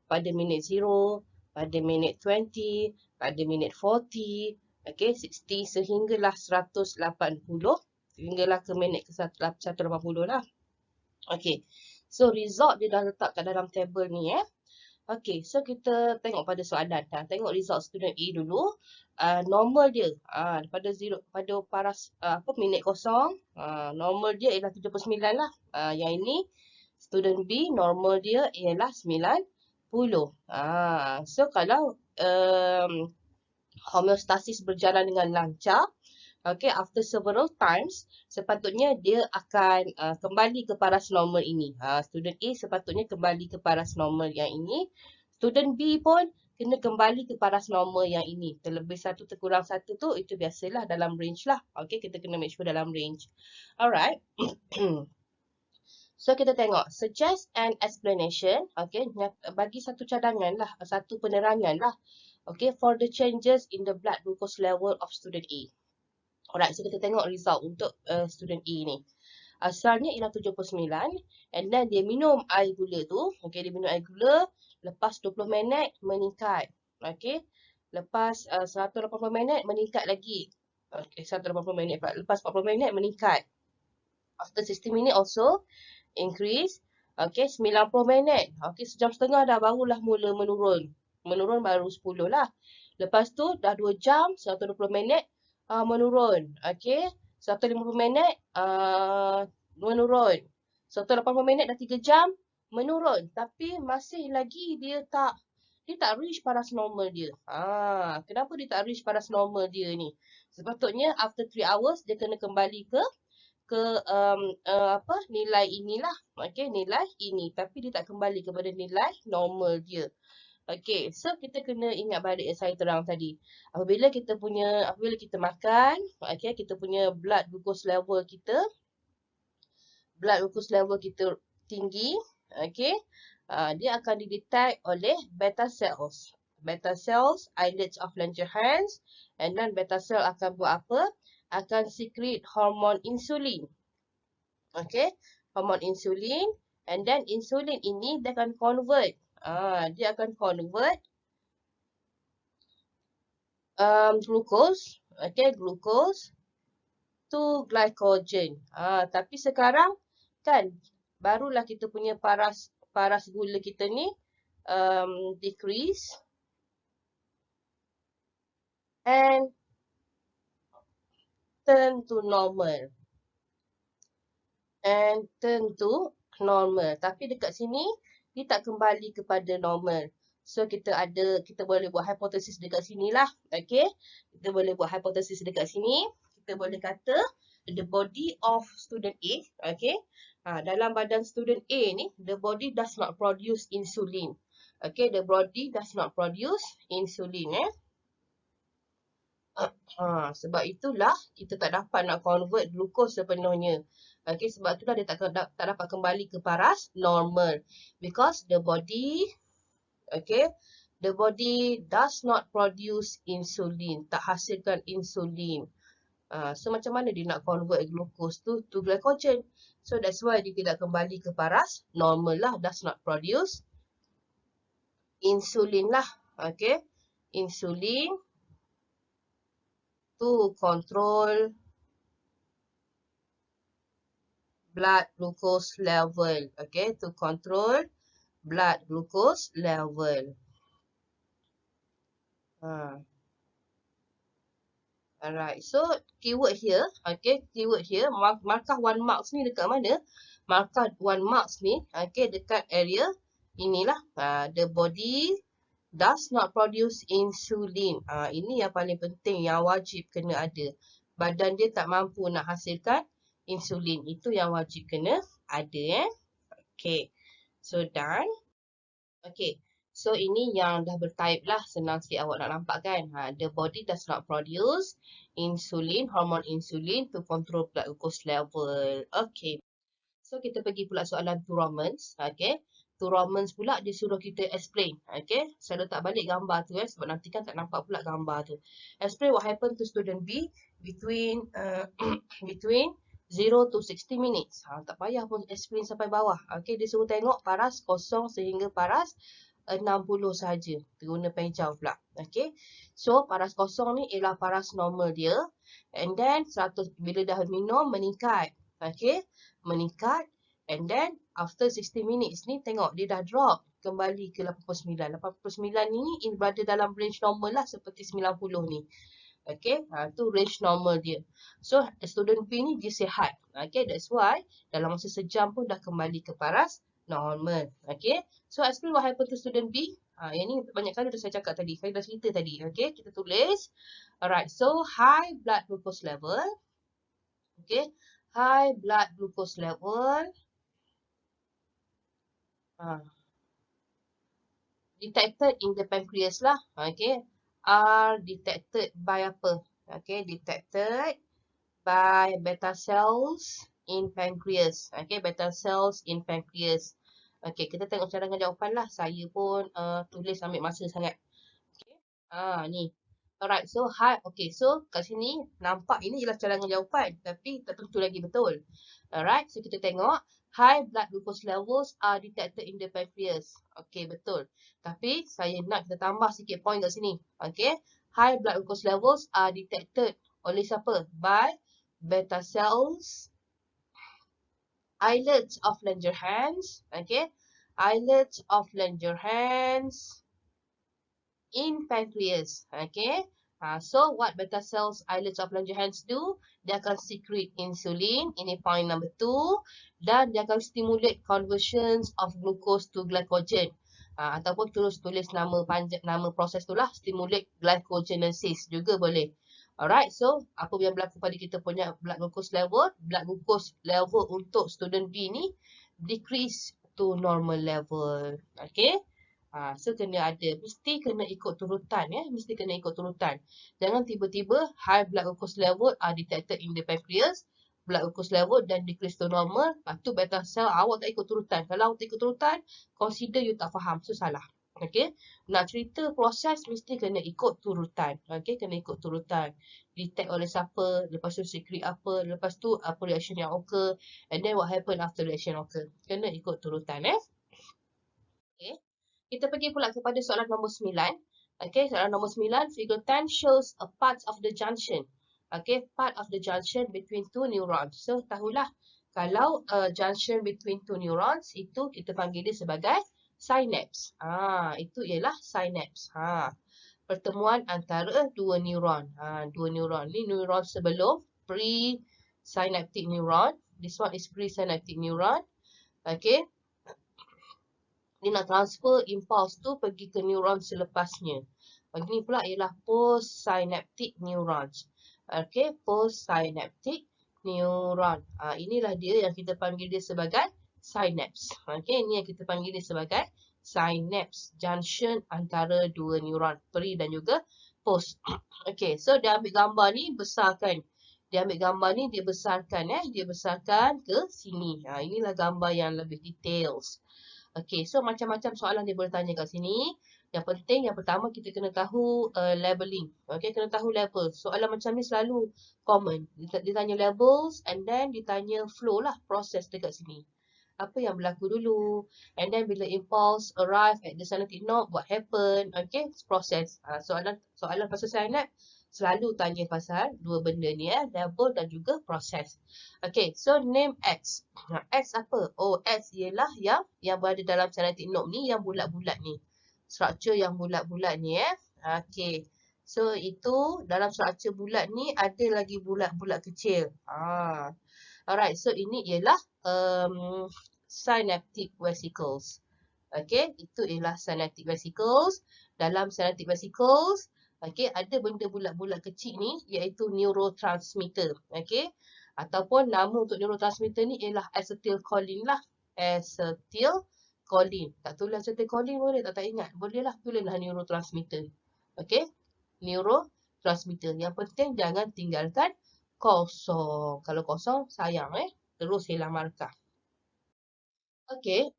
Pada minit 0, pada minit 20, pada minit 40, okay, 60 sehinggalah 180, sehinggalah ke minit ke 180 lah. Okay, so result dia dah letak kat dalam table ni Okay, so kita tengok pada soalan. Tengok result student A dulu. Normal dia pada paras minit kosong, normal dia ialah 79 lah. Yang ini student B normal dia ialah 90. So kalau homeostasis berjalan dengan lancar, okay, after several times, sepatutnya dia akan kembali ke paras normal ini. Student A sepatutnya kembali ke paras normal yang ini. Student B pun kena kembali ke paras normal yang ini. Terlebih satu, terkurang satu tu, itu biasalah dalam range lah. Okay, kita kena make sure dalam range. Alright. So, kita tengok. Suggest an explanation. Okay, bagi satu cadangan lah. Satu penerangan lah. Okay, for the changes in the blood glucose level of student A. Alright, so kita tengok result untuk student A ni. Asalnya ialah 79 and then dia minum air gula tu. Okay, dia minum air gula. Lepas 20 minit meningkat. Okay, lepas 180 minit meningkat lagi. Okay, 180 minit. Lepas 40 minit meningkat. After 60 minutes also increase. Okay, 90 minit. Okay, sejam setengah dah barulah mula menurun. Menurun baru 10 lah. Lepas tu dah 2 jam, 120 minit menurun. Okay, 150 minit menurun. 180 minit dah 3 jam menurun. Tapi masih lagi dia tak reach paras normal dia. Kenapa dia tak reach paras normal dia ni? Sepatutnya after 3 hours dia kena kembali ke nilai inilah. Okey, nilai ini, tapi dia tak kembali kepada nilai normal dia. Okey, so kita kena ingat balik yang saya terang tadi. Apabila kita makan, okey, kita punya blood glucose level kita tinggi, okey. Dia akan didetect oleh beta cells. Beta cells, islets of Langerhans, and then beta cell akan buat apa? Akan secrete hormon insulin. Okay, hormon insulin, and then insulin ini dia akan convert. Glucose, okay, glucose to glycogen. Tapi sekarang kan barulah kita punya paras gula kita ni decrease and turn to normal. Tapi dekat sini dia tak kembali kepada normal. So kita boleh buat hipotesis dekat sini lah. Okay, kita boleh buat hipotesis dekat sini. Kita boleh kata the body of student A, okay, dalam badan student A ni, the body does not produce insulin. Okay, the body does not produce insulin. Sebab itulah kita tak dapat nak convert glucose sepenuhnya. Okay, sebab itulah dia tak dapat kembali ke paras normal. Because the body does not produce insulin. Tak hasilkan insulin. So macam mana dia nak convert glucose to glycogen? So that's why dia tidak kembali ke paras normal lah. Does not produce insulin lah. Okay, insulin to control blood glucose level. Okay, to control blood glucose level. Alright, so keyword here, okay, markah 1 marks ni dekat mana? Markah 1 marks ni, okay, dekat area inilah. The body does not produce insulin. Ini yang paling penting, yang wajib kena ada. Badan dia tak mampu nak hasilkan insulin. Itu yang wajib kena ada. Okay, so done. Okay, so ini yang dah bertype lah. Senang sikit awak nak nampak kan. The body does not produce insulin, hormon insulin to control blood glucose level. Okay, so kita pergi pula soalan 2 Romans. Okay, 2 Romans pula dia suruh kita explain. Okay, saya letak balik gambar tu sebab nanti kan tak nampak pula gambar tu. Explain what happened to student B between 0 to 60 minutes. Tak payah pun explain sampai bawah. Okay, dia suruh tengok paras kosong sehingga paras 60 saja. Guna pen hijau pula. Okay, so paras kosong ni ialah paras normal dia. And then 100 bila dah minum meningkat. Okay, meningkat. And then after 60 minutes ni tengok dia dah drop kembali ke 89. 89 ni berada dalam range normal lah seperti 90 ni. Okay, tu range normal dia. So student B ni dia sihat. Okay, that's why dalam masa sejam pun dah kembali ke paras normal. Okay, so explain what happened to student B. Yang ni banyak kali dah saya cakap tadi. Saya dah cerita tadi. Okay, kita tulis. Alright, so high blood glucose level. Okay, high blood glucose level. Detected in the pancreas lah. Okay, are detected by apa? Okay, detected by beta cells in pancreas. Okay, beta cells in pancreas. Okay, kita tengok cadangan jawapan lah. Saya pun tulis ambil masa sangat. Okay, ni. Alright, so high. Okay, so kat sini nampak ini ialah cadangan jawapan. Tapi tak tentu lagi betul. Alright, so kita tengok. High blood glucose levels are detected in the pancreas. Okay, betul. Tapi saya nak kita tambah sikit point kat sini. Okay, high blood glucose levels are detected oleh siapa? By beta cells islets of Langerhans, okay, islets of Langerhans in pancreas, okay. So what beta cells islets of Langerhans do? Dia akan secrete insulin, ini point number 2, dan dia akan stimulate conversions of glucose to glycogen. Ataupun terus tulis nama panjang, nama proses tu lah, stimulate glycogenesis juga boleh. Alright, so apa yang berlaku pada kita punya blood glucose level? Blood glucose level untuk student B ni decrease to normal level. Okay. So kena ada, mesti kena ikut turutan ya, mesti kena ikut turutan. Jangan tiba-tiba high blood glucose level are detected in the pancreas, blood glucose level dan decrease to normal. Tu beta cell awak tak ikut turutan. Kalau awak tak ikut turutan, consider you tak faham, so salah. Okay, nak cerita proses mesti kena ikut turutan. Okay, kena ikut turutan. Detect oleh siapa, lepas tu secret apa, lepas tu apa reaction yang occur, and then what happen after reaction occur. Kena ikut turutan Okay. Kita pergi pula kepada soalan nombor 9. Okay, soalan nombor 9, figure 10 shows a part of the junction. Okay, part of the junction between two neurons. So, tahulah, kalau junction between two neurons, itu kita panggil dia sebagai synapse. Itu ialah synapse. Pertemuan antara dua neuron. Dua neuron. Ni neuron sebelum pre-synaptic neuron. This one is pre-synaptic neuron. Okay. Dia nak transfer impulse tu pergi ke neuron selepasnya. Ini pula ialah post-synaptic neurons. Okay, post-synaptic neuron. Inilah dia yang kita panggil dia sebagai synapse. Okay, ini yang kita panggil dia sebagai synapse. Junction antara dua neuron, pre dan juga post. Okay, so dia ambil gambar ni, besarkan. Dia ambil gambar ni, dia besarkan. Dia besarkan ke sini. Inilah gambar yang lebih details. Okay, so macam-macam soalan dia boleh tanya kat sini. Yang penting, yang pertama kita kena tahu labeling. Okay, kena tahu label. Soalan macam ni selalu common. Dia tanya labels and then ditanya flow lah, proses dekat sini. Apa yang berlaku dulu. And then bila impulse arrive at the synaptic node, what happened. Okay, proses. Soalan pasal synapse selalu tanya pasal dua benda ni label dan juga proses. Okay, so name X. X apa? Oh, X ialah yang berada dalam synaptic node ni, yang bulat-bulat ni. Struktur yang bulat-bulat ni Okay. So itu dalam struktur bulat ni ada lagi bulat-bulat kecil. Alright, so ini ialah synaptic vesicles. Okay, itu ialah synaptic vesicles. Dalam synaptic vesicles, okay, ada benda bulat-bulat kecil ni iaitu neurotransmitter. Okay, ataupun nama untuk neurotransmitter ni ialah acetylcholine lah. Acetylcholine. Tak tulis acetylcholine boleh tak ingat? Boleh lah, tulislah neurotransmitter. Okay, neurotransmitter. Yang penting jangan tinggalkan kosong. Kalau kosong sayang terus hilang markah. Okay,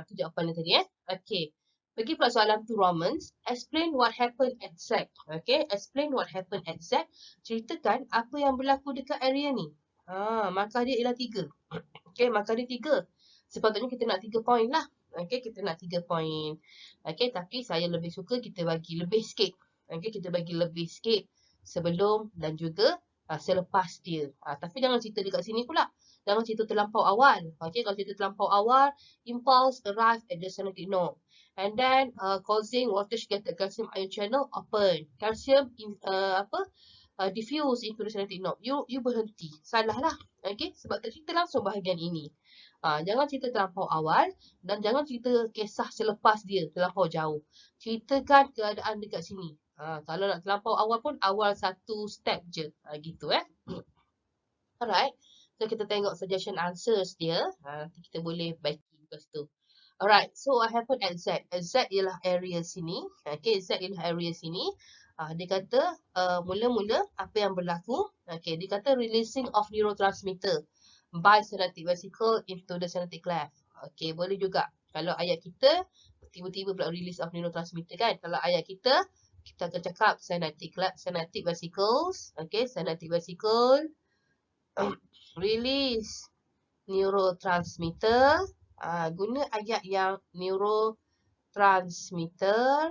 itu jawapan dia tadi Okay. Pergi pula soalan 2 Romans. Explain what happened at Z. Okay, explain what happened at Z. Ceritakan apa yang berlaku dekat area ni. Markah dia ialah 3. Okay, markah dia 3. Sepatutnya kita nak 3 point lah. Okay, kita nak 3 point. Okay, tapi saya lebih suka kita bagi lebih sikit. Okay, kita bagi lebih sikit sebelum dan juga selepas dia. Tapi jangan cerita dekat sini pula. Jangan cerita terlampau awal. Okay, kalau cerita terlampau awal, impulse arrive at the synaptic node. And then causing voltage-gated calcium ion channel open. Calcium diffuse into the synaptic node. You berhenti. Salah lah. Okay, sebab tak cerita langsung bahagian ini. Jangan cerita terlampau awal dan jangan cerita kisah selepas dia terlampau jauh. Ceritakan keadaan dekat sini. Kalau nak terlampau awal pun awal satu step je. Gitu Alright. So kita tengok suggestion answers dia. Nanti kita boleh baiki lepas tu. Alright, so what happened at Z? Z ialah area sini. Okay, Z ialah area sini. Dia kata mula-mula apa yang berlaku. Okay, dia kata releasing of neurotransmitter by synaptic vesicle into the synaptic cleft. Okay, boleh juga. Kalau ayat kita tiba-tiba pula release of neurotransmitter kan. Kalau ayat kita akan cakap synaptic vesicles. Okay, synaptic vesicle release neurotransmitter. Guna ayat yang neurotransmitter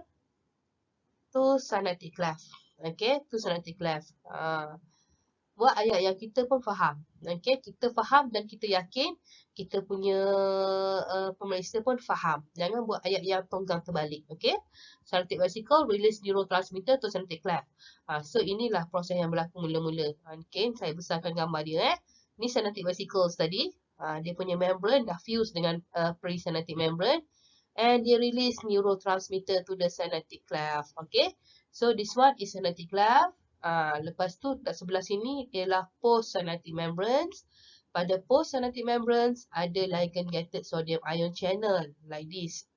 to synaptic cleft. Okay, to synaptic cleft. buat ayat yang kita pun faham. Okay, kita faham dan kita yakin kita punya pemeriksa pun faham. Jangan buat ayat yang tonggang terbalik. Okay, synaptic vesicle release neurotransmitter to synaptic cleft. So inilah proses yang berlaku mula-mula. Okay, saya besarkan gambar dia. Ni synaptic vesicles tadi. Dia punya membrane dah fuse dengan presynaptic membrane. And dia release neurotransmitter to the synaptic cleft. Okay. So this one is synaptic cleft. Lepas tu kat sebelah sini ialah postsynaptic membranes. Pada postsynaptic membranes ada ligand-gated sodium ion channel like this.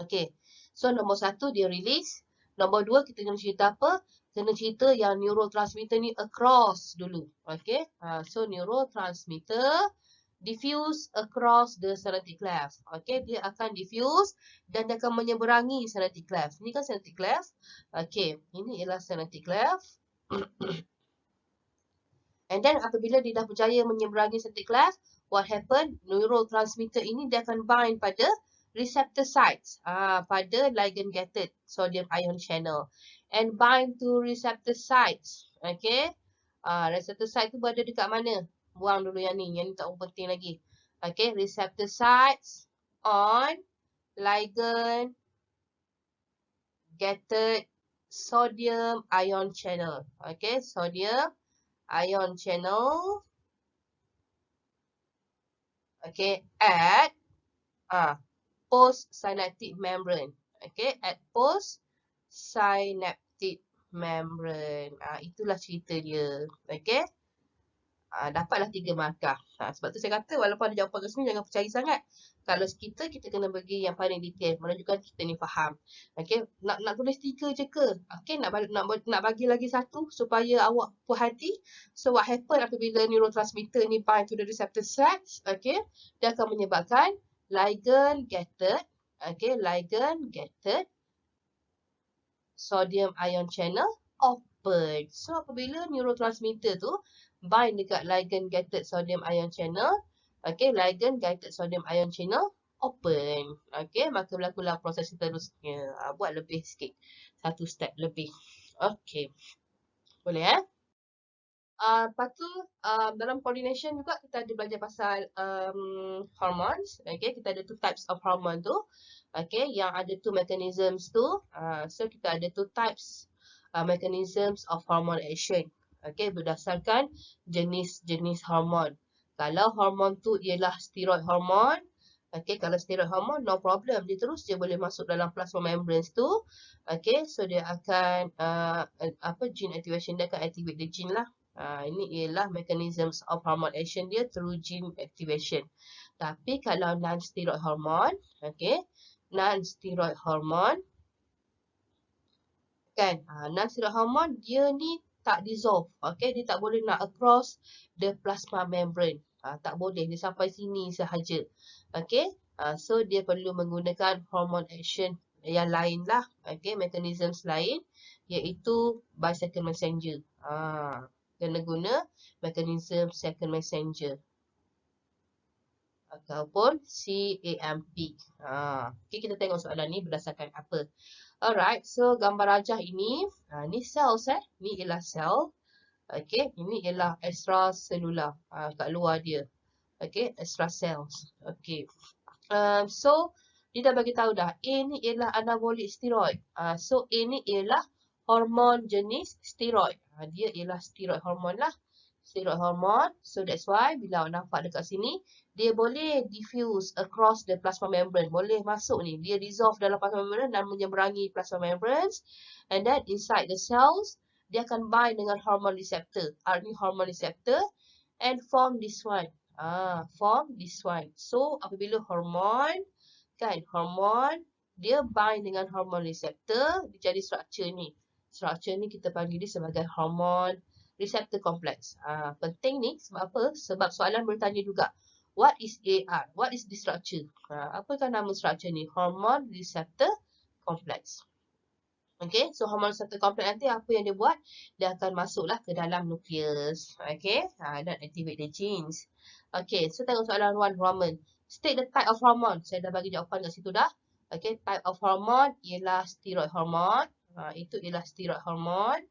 Okay. So nombor 1 dia release. Nombor 2 kita kena cerita apa? Kena cerita yang neurotransmitter ni across dulu. Okay. So neurotransmitter diffuse across the synaptic cleft. Okay, dia akan diffuse dan dia akan menyeberangi synaptic cleft. Ni kan synaptic cleft. Okay, ini ialah synaptic cleft. And then apabila dia dah berjaya menyeberangi synaptic cleft, what happen? Neurotransmitter ini dia akan bind pada receptor sites, pada ligand-gated sodium ion channel, and bind to receptor sites. Okay, receptor site tu berada dekat mana? Buang dulu yang ni tak penting lagi. Okay, receptor sites on ligand gated sodium ion channel. Okay, sodium ion channel. Okay, at postsynaptic membrane. Okay, at postsynaptic membrane. Itulah cerita dia. Okay. Dapatlah 3 markah. Sebab tu saya kata walaupun ada jawapan kat sini jangan percaya sangat. Kalau kita kena bagi yang paling detail menunjukkan kita ni faham. Okey, nak tulis 3 je ke? Okey, nak bagi lagi 1 supaya awak puas hati. So what happen apabila neurotransmitter ni bind to the receptor sites? Okey, dia akan menyebabkan ligand gated, ligand gated sodium ion channel open. So apabila neurotransmitter tu bind dekat ligand gated sodium ion channel, ligand gated sodium ion channel open. Maka berlakulah proses seterusnya. Buat lebih sikit. 1 step lebih. Boleh lepas tu dalam coordination juga kita ada belajar pasal hormones. Kita ada 2 types of hormone tu. Yang ada 2 mechanisms tu. So kita ada 2 types mechanisms of hormone action. Berdasarkan jenis-jenis hormon. Kalau hormon tu ialah steroid hormon, kalau steroid hormon no problem, dia terus boleh masuk dalam plasma membranes tu. So dia akan gene activation dia akan activate the gene lah. Ini ialah mechanisms of hormone action dia through gene activation. Tapi kalau non-steroid hormon, non-steroid hormon non-steroid hormon dia ni tak dissolve. Dia tak boleh nak across the plasma membrane. Tak boleh, dia sampai sini sahaja. So dia perlu menggunakan hormone action yang lain lah. Mechanisms lain iaitu by second messenger. Kena guna mechanism second messenger ataupun CAMP. Kita tengok soalan ni berdasarkan apa. Alright, so gambar rajah ini, ni cells ni ialah cell. Ini ialah extracellular kat luar dia. Extra cells. So dia dah bagi tahu dah, A ni ialah anabolic steroid. So A ni ialah hormon jenis steroid. Dia ialah steroid hormon lah. Steroid hormon. So that's why bila awak nampak dekat sini, dia boleh diffuse across the plasma membrane. Boleh masuk ni. Dia dissolve dalam plasma membrane dan menyeberangi plasma membranes. And then inside the cells, dia akan bind dengan hormone receptor. Ni hormone receptor. And form this one. Form this one. So apabila hormon, hormon, dia bind dengan hormone receptor, dia jadi structure ni. Structure ni kita panggil dia sebagai hormone receptor complex. Penting ni sebab apa? Sebab soalan bertanya juga, what is AR? What is the structure? Apakah nama structure ni? Hormone receptor complex. So hormone receptor complex nanti apa yang dia buat? Dia akan masuklah ke dalam nukleus. Dan activate the genes. So tengok soalan 1 Roman. State the type of hormone. Saya dah bagi jawapan kat situ dah. Type of hormone ialah steroid hormone. Itu ialah steroid hormone.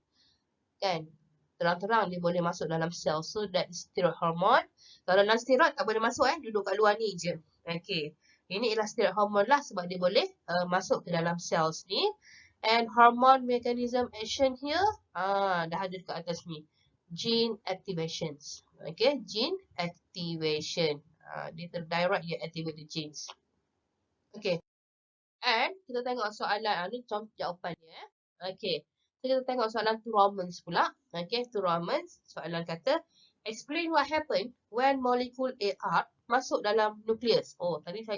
Terang-terang dia boleh masuk dalam sel. So that is steroid hormone. Kalau non-steroid tak boleh masuk duduk kat luar ni je. Okay. Ini ialah steroid hormone lah sebab dia boleh masuk ke dalam cells ni. And hormone mechanism action here, dah ada dekat atas ni. Gene activations. Okay, gene activation. Dia terdirect, dia activate the genes. Okay. And kita tengok soalan ni contoh jawapan dia. Okay. So, kita tengok soalan Thurmans pula. Okay, Thurmans. Soalan kata, explain what happened when molecule AR masuk dalam nukleus. Oh, tadi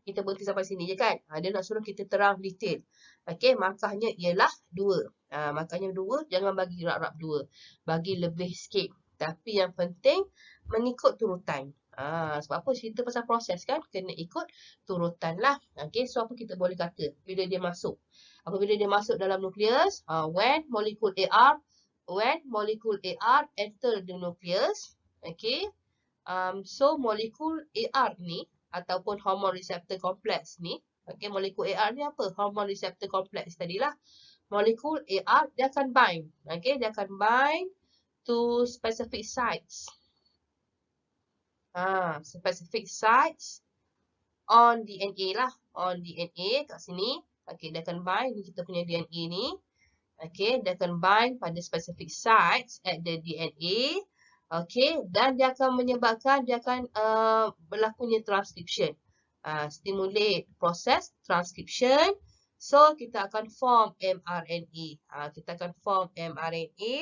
kita berhenti sampai sini je kan. Dia nak suruh kita terang detail. Okay, markahnya ialah 2. Markahnya 2, jangan bagi rap-rap 2. Bagi lebih sikit. Tapi yang penting, mengikut turutan. Sebab apa cerita pasal proses kan? Kena ikut turutan lah. Okay, so apa kita boleh kata bila dia masuk? Apabila dia masuk dalam nukleus, when molecule AR enter the nucleus, okay, so molecule AR ni ataupun hormone receptor complex ni, okay, molekul AR ni apa? Hormone receptor complex tadilah. Molekul AR dia akan bind, okay, dia akan bind to specific sites. Specific sites on DNA lah, on DNA kat sini. Okay, dia akan bind, ni kita punya DNA ni. Okay, dia akan bind pada specific sites at the DNA. Okay, dan dia akan menyebabkan, dia akan berlakunya transcription. Stimulate proses transcription. So, kita akan form mRNA. Kita akan form mRNA.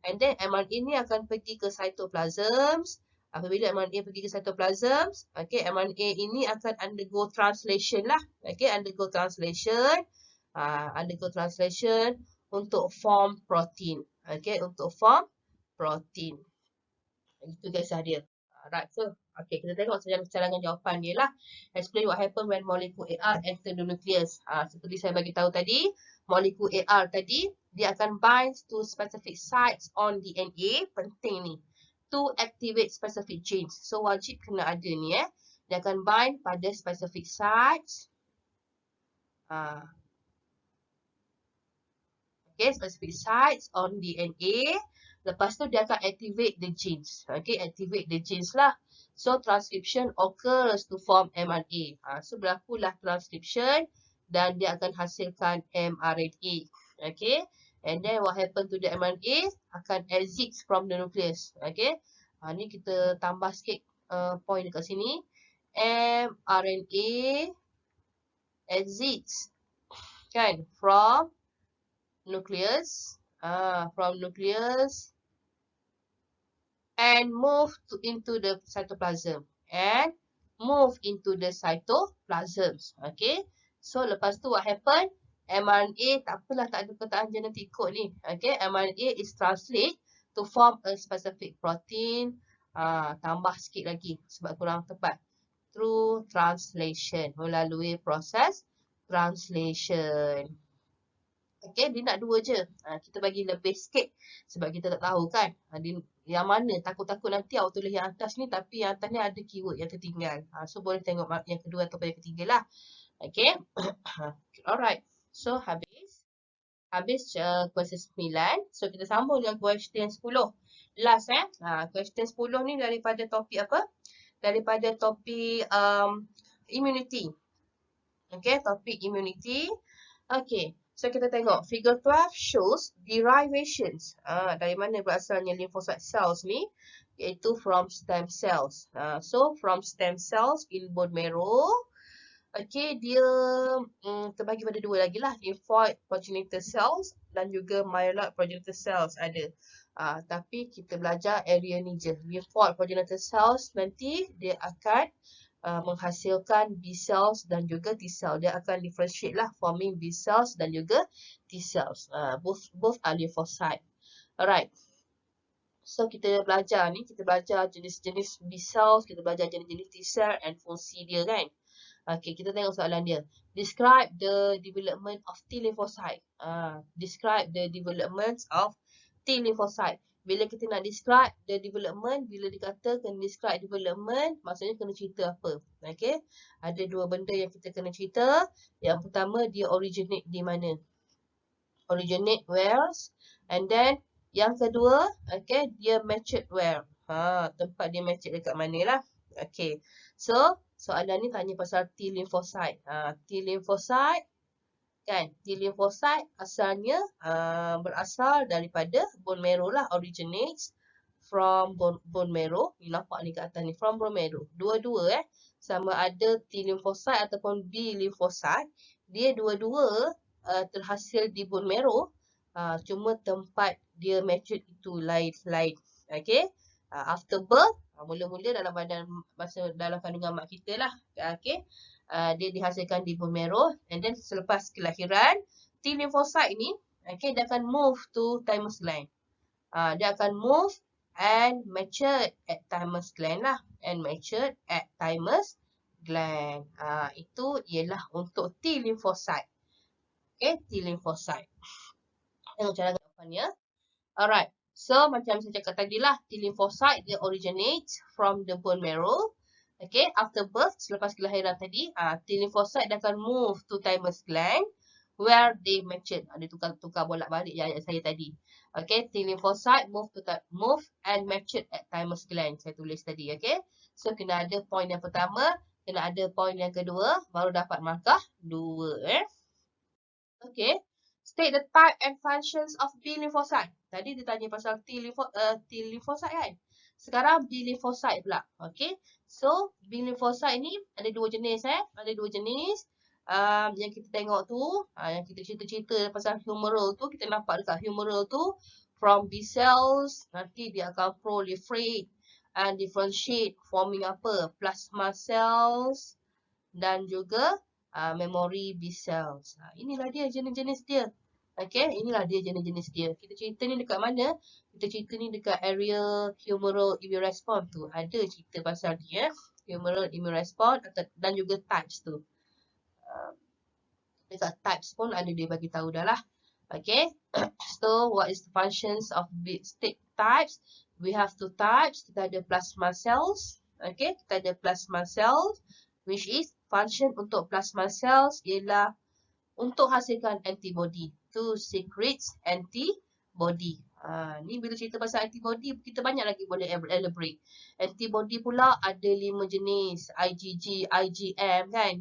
And then, mRNA ni akan pergi ke cytoplasms. Apabila mRNA pergi ke cytoplasms, okay, mRNA ini akan undergo translation lah. Okay, undergo translation. Undergo translation untuk form protein. Okay, untuk form protein. Itu kisah dia. Right, so okay, kita tengok cadangan jawapan dia lah. Explain what happen when molecule AR enter the nucleus. Seperti saya bagi tahu tadi, molekul AR tadi dia akan bind to specific sites on DNA. Penting ni, to activate specific genes. So wajib kena ada ni Dia akan bind pada specific sites. Okay, specific sites on DNA. Lepas tu dia akan activate the genes. Okay, activate the genes lah. So transcription occurs to form mRNA. So berlakulah transcription dan dia akan hasilkan mRNA. Okay, and then what happen to the mRNA? Akan exit from the nucleus. Okay, ni kita tambah sikit point dekat sini. mRNA exits kan from nucleus. From nucleus and move into the cytoplasm and move into the cytoplasms. Okay, so lepas tu what happen? mRNA tak apalah, tak ada perkataan genetik kod ni. Okay, mRNA is translate to form a specific protein. Tambah sikit lagi sebab kurang tepat. Through translation, melalui proses translation. Okay, dia nak 2 je. Kita bagi lebih sikit sebab kita tak tahu kan. Yang mana, takut-takut nanti awak tulis yang atas ni tapi yang atas ni ada keyword yang tertinggal. So, boleh tengok yang kedua atau yang ketiga lah. Okay. Alright. So, habis question 9. So, kita sambung dengan question 10. Last question 10 ni daripada topik apa? Daripada topik immunity. Okay, topik immunity. Okay. So, kita tengok figure 12 shows derivations. Dari mana berasalnya lymphocyte cells ni? Iaitu from stem cells. So, from stem cells in bone marrow. Okay, dia terbagi pada 2 lagi lah. Lymphoid progenitor cells dan juga myeloid progenitor cells ada. Tapi kita belajar area ni je. Lymphoid progenitor cells nanti dia akan menghasilkan B cells dan juga T cells. Dia akan differentiate lah, forming B cells dan juga T cells. Both are lymphocyte. Alright. So kita belajar ni, kita belajar jenis-jenis B cells, kita belajar jenis-jenis T cell and fungsi dia kan. Okay, kita tengok soalan dia. Describe the development of T lymphocyte. Describe the development of T lymphocyte. Bila kita nak describe the development, bila dikatakan describe development, maksudnya kena cerita apa. Okay, ada 2 benda yang kita kena cerita. Yang pertama, dia originate di mana? Originate where? And then, Yang kedua, okay, dia matured where? Tempat dia matured dekat mana lah. Okay. So, soalan ni tanya pasal T lymphocyte. T lymphocyte, kan? T lymphocyte asalnya berasal daripada bone marrow lah, originates from bone marrow. Ni nampak ni kat atas ni, from bone marrow. Dua-dua sama ada T lymphocyte ataupun B lymphocyte, dia dua-dua terhasil di bone marrow. Cuma tempat dia mature itu lain-lain. Okay. After birth, mula-mula dalam badan, masa dalam kandungan mak kita lah. Okay. Dia dihasilkan di bone marrow, and then selepas kelahiran, T lymphocyte ni, okay, dia akan move to thymus gland. Dia akan move and mature at thymus gland lah, and mature at thymus gland. Itu ialah untuk T lymphocyte. Okay, T lymphocyte. Tengok cara jawapannya. Alright. So, macam saya cakap tadi lah, T lymphocyte dia originates from the bone marrow. Okay, after birth, selepas kelahiran tadi, T lymphocyte dia akan move to thymus gland where they mature. Dia tukar bolak-balik ayat saya tadi. Okay, T lymphocyte move and mature at thymus gland. Saya tulis tadi, okay. So, kena ada point yang pertama, kena ada point yang kedua, baru dapat markah 2. Okay. State the type and functions of B lymphocyte. Tadi dia tanya pasal T lymphocyte kan. Sekarang B lymphocyte pula. Okay. So, B lymphocyte ni ada 2 jenis. Ada 2 jenis. Yang kita tengok tu, yang kita cerita-cerita pasal humoral tu, kita nampak dekat humoral tu, from B cells, nanti dia akan proliferate and differentiate, forming apa? Plasma cells dan juga memory B cells. Inilah dia jenis-jenis dia. Okay, inilah dia jenis-jenis dia. Kita cerita ni dekat mana? Kita cerita ni dekat area humoral immune response tu. Ada cerita pasal dia, humoral immune response dan juga types tu. Dekat types pun ada dia bagi tahu dah lah. Okay, so what is the functions of state types? We have 2 types. Kita ada plasma cells. Okay, kita ada plasma cells, which is function untuk plasma cells ialah untuk hasilkan antibody, to secrete antibody. Ni bila cerita pasal antibody, kita banyak lagi boleh elaborate. Antibody pula ada 5 jenis, IgG, IgM kan.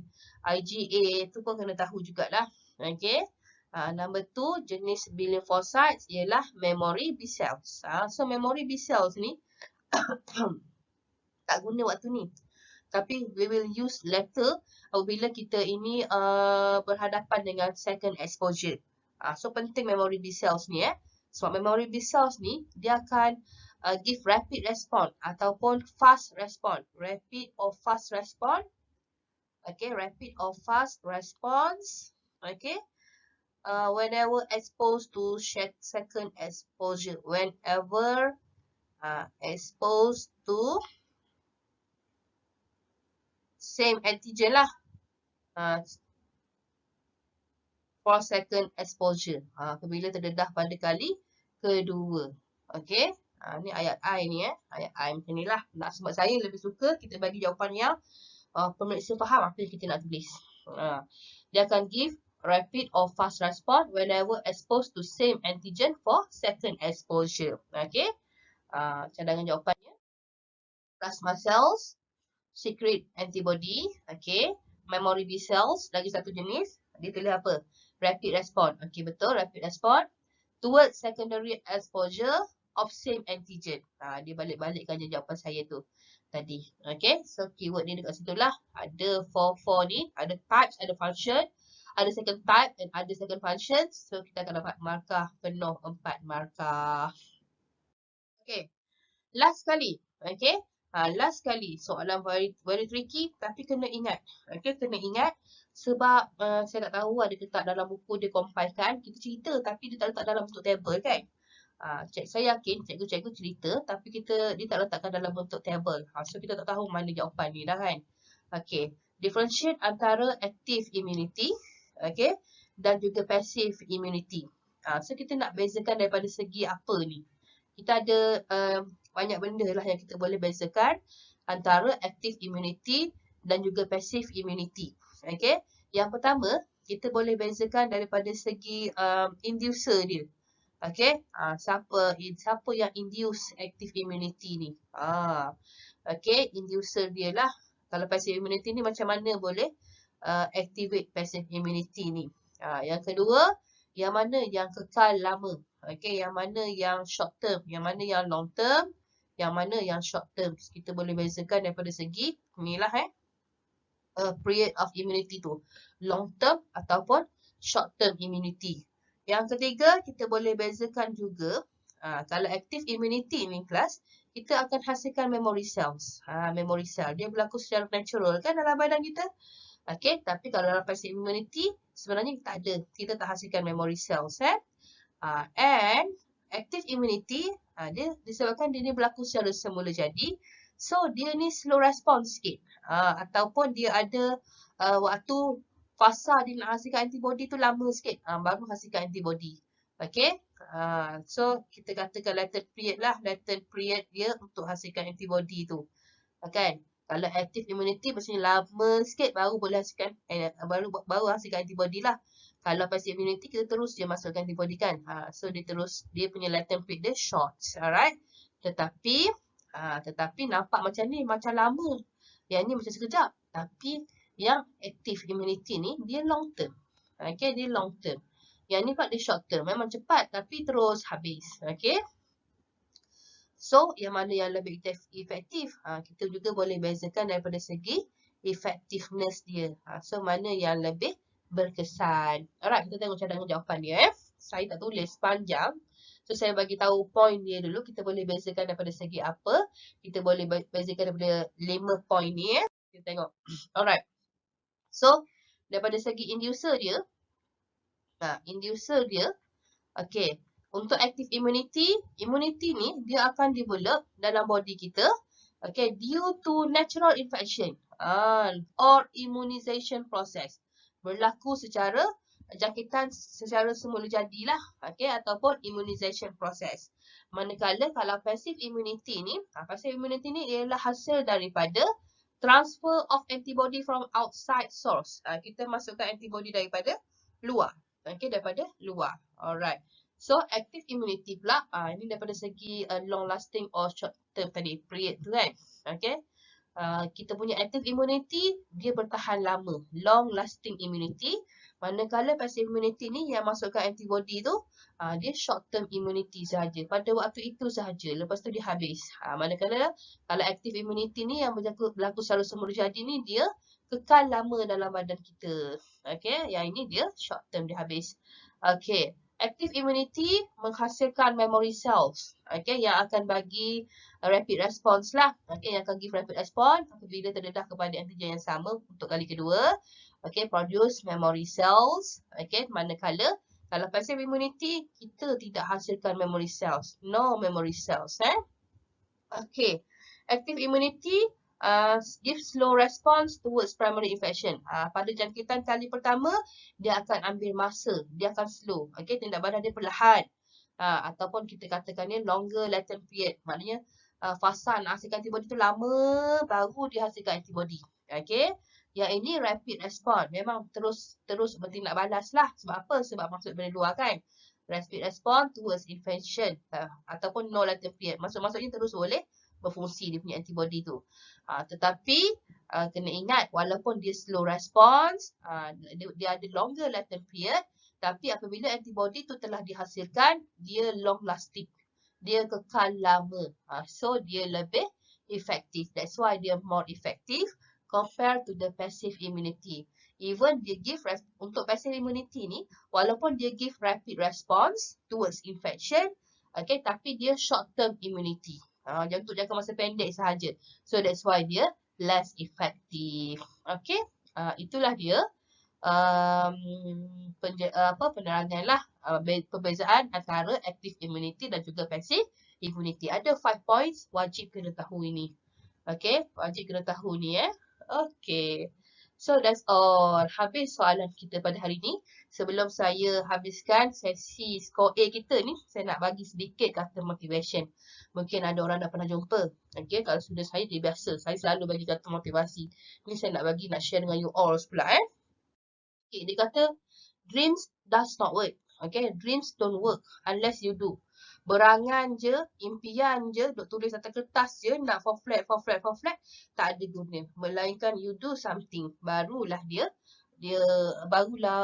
IgA tu pun kena tahu jugalah. Okay. Number 2, jenis B lymphocytes ialah memory B cells. So memory B cells ni tak guna waktu ni. Tapi we will use later apabila kita ini berhadapan dengan second exposure. So penting memory B cells ni Sebab memory B cells ni dia akan give rapid response ataupun fast response. Rapid or fast response. Okay, rapid or fast response. Okay. Whenever exposed to second exposure. Whenever exposed to same antigen lah. For second exposure. Apabila terdedah pada kali kedua. Okay. Ni ayat I ni Ayat I macam ni lah. Sebab saya lebih suka kita bagi jawapan yang pemeriksa faham apa yang kita nak tulis. Dia akan give rapid or fast response whenever exposed to same antigen for second exposure. Okay. Cadangan jawapannya. Plasma cells secrete antibody, okay. Memory B cells, lagi satu jenis, dia tulis apa? Rapid response, okay, betul, rapid response towards secondary exposure of same antigen. Dia balik-balikkan je jawapan saya tu tadi, okay. So, keyword ni dekat situ lah, ada 4 ni, ada types, ada function, ada second type dan ada second function. So, kita akan dapat markah penuh 4 markah. Okay, last kali, okay. Last kali, soalan very tricky tapi kena ingat. Okay, kena ingat sebab saya tak tahu ada ke tak dalam buku dia compilekan. Kita cerita tapi dia tak letak dalam bentuk table kan. Saya yakin cikgu-cikgu cerita tapi dia tak letakkan dalam bentuk table. So kita tak tahu mana jawapan ni dah kan. Okay, differentiate antara active immunity, okay, dan juga passive immunity. So kita nak bezakan daripada segi apa ni. Kita ada banyak benda lah yang kita boleh bezakan antara active immunity dan juga passive immunity. Okay. Yang pertama, kita boleh bezakan daripada segi inducer dia. Okay, siapa yang induce active immunity ni? Okay, inducer dia lah. Kalau passive immunity ni macam mana boleh activate passive immunity ni? Yang kedua, yang mana yang kekal lama? Okay, yang mana yang short term? Yang mana yang long term? Yang mana yang short term? Kita boleh bezakan daripada segi inilah period of immunity tu. Long term ataupun short term immunity. Yang ketiga, kita boleh bezakan juga kalau active immunity ni kelas, kita akan hasilkan memory cells. Memory cell. Dia berlaku secara natural kan dalam badan kita. Okay, tapi kalau dalam passive immunity, sebenarnya tak ada. Kita tak hasilkan memory cells. And active immunity, dia disebabkan dia ni berlaku secara semula jadi. So, dia ni slow response sikit. Ataupun dia ada waktu fasa dia nak hasilkan antibody tu lama sikit. Baru hasilkan antibody. Okay. So, kita katakan latent period lah. Latent period dia untuk hasilkan antibody tu. Kan? Kalau active immunity maksudnya lama sikit baru boleh hasilkan baru hasilkan antibody lah. Kalau passive immunity kita terus je masukkan antibody kan. So dia punya latent period dia short. Alright. Tetapi nampak macam ni macam lama. Yang ni macam sekejap. Tapi yang active immunity ni dia long term. Okay, dia long term. Yang ni pula dia short term. Memang cepat tapi terus habis. Okay. So, yang mana yang lebih efektif? Kita juga boleh bezakan daripada segi effectiveness dia. So, mana yang lebih berkesan. Alright, kita tengok cadangan jawapan dia. Saya tak tulis panjang. So, saya bagi tahu point dia dulu. Kita boleh bezakan daripada segi apa. Kita boleh bezakan daripada 5 point ni. Kita tengok. Alright. So, daripada segi inducer dia. Inducer dia. Okay. Untuk active immunity ni dia akan develop dalam body kita, okay, due to natural infection or immunization process. Berlaku secara jangkitan secara semula jadilah, okay, ataupun immunization process. Manakala kalau passive immunity ni ialah hasil daripada transfer of antibody from outside source. Kita masukkan antibody daripada luar, okay, daripada luar. Alright. So, active immunity pula, ini daripada segi long lasting or short term tadi, period tu kan. Okay. Kita punya active immunity, dia bertahan lama. Long lasting immunity. Manakala passive immunity ni yang masukkan antibody tu, dia short term immunity sahaja. Pada waktu itu sahaja. Lepas tu dia habis. Manakala kalau active immunity ni yang berlaku secara semula jadi ni, dia kekal lama dalam badan kita. Okay. Yang ini dia short term, dia habis. Okay. Active immunity menghasilkan memory cells, okay, yang akan bagi rapid response lah, okay, yang akan give rapid response apabila terdedah kepada antigen yang sama untuk kali kedua, okay, produce memory cells, okay, manakala kalau passive immunity kita tidak hasilkan memory cells, no memory cells, okay, active immunity give slow response towards primary infection. Pada jangkitan kali pertama, dia akan ambil masa. Dia akan slow. Okay, tindak badan dia perlahan. Ataupun kita katakan dia longer latent period. Maknanya, fasa nak hasilkan antibody tu lama, baru dia hasilkan antibody. Okay. Yang ini rapid response. Memang terus bertindak balas lah. Sebab apa? Sebab masuk dari luar kan. Rapid response towards infection. Ataupun no latent period. Maksudnya terus boleh berfungsi dia punya antibody tu. Tetapi kena ingat walaupun dia slow response, dia ada longer latent period, tapi apabila antibody tu telah dihasilkan, dia long lasting. Dia kekal lama. So dia lebih efektif. That's why dia more effective compared to the passive immunity. Even dia give untuk passive immunity ni, walaupun dia give rapid response towards infection, okay, tapi dia short term immunity. Untuk jangka masa pendek sahaja. So, that's why dia less effective. Okay. Itulah dia penerangan lah. Perbezaan antara active immunity dan juga passive immunity. Ada 5 points wajib kena tahu ini. Okay. Wajib kena tahu ni. Okay. So, that's all. Habis soalan kita pada hari ni. Sebelum saya habiskan sesi skor A kita ni, saya nak bagi sedikit kata motivation. Mungkin ada orang dah pernah jumpa. Okay, kalau student saya, dia biasa. Saya selalu bagi kata motivasi. Ni saya nak share dengan you all pula. Okay, dia kata, dreams does not work. Okay, dreams don't work unless you do. Berangan je, impian je, duk tulis atas kertas je, nak for flat, tak ada guna. Melainkan you do something, barulah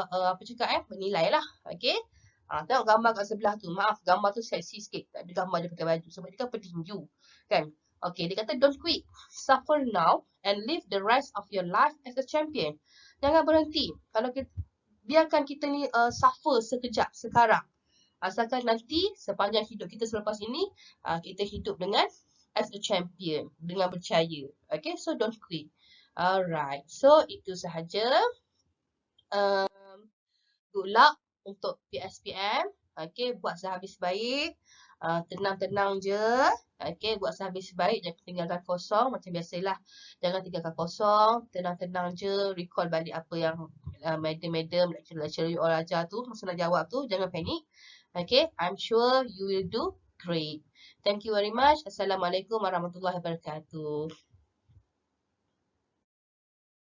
apa cakap menilai lah. Okay. Tengok gambar kat sebelah tu. Maaf, gambar tu seksi sikit. Tak ada gambar dia pakai baju. Sebab dia kan petinju. Kan? Okay, dia kata don't quit. Suffer now and live the rest of your life as a champion. Jangan berhenti. Kalau kita, biarkan kita ni suffer sekejap sekarang. Asalkan nanti sepanjang hidup kita selepas ini, kita hidup dengan as a champion. Dengan percaya. Okay, so don't quit. Alright, so itu sahaja. Good luck untuk PSPM. Okay, buat sehabis baik. Tenang-tenang je. Okay, buat sehabis baik. Jangan tinggalkan kosong. Macam biasalah. Jangan tinggalkan kosong. Tenang-tenang je. Recall balik apa yang madam, lecturer you all ajar tu. Masa nak jawab tu. Jangan panik. Okay, I'm sure you will do great. Thank you very much. Assalamualaikum warahmatullahi wabarakatuh.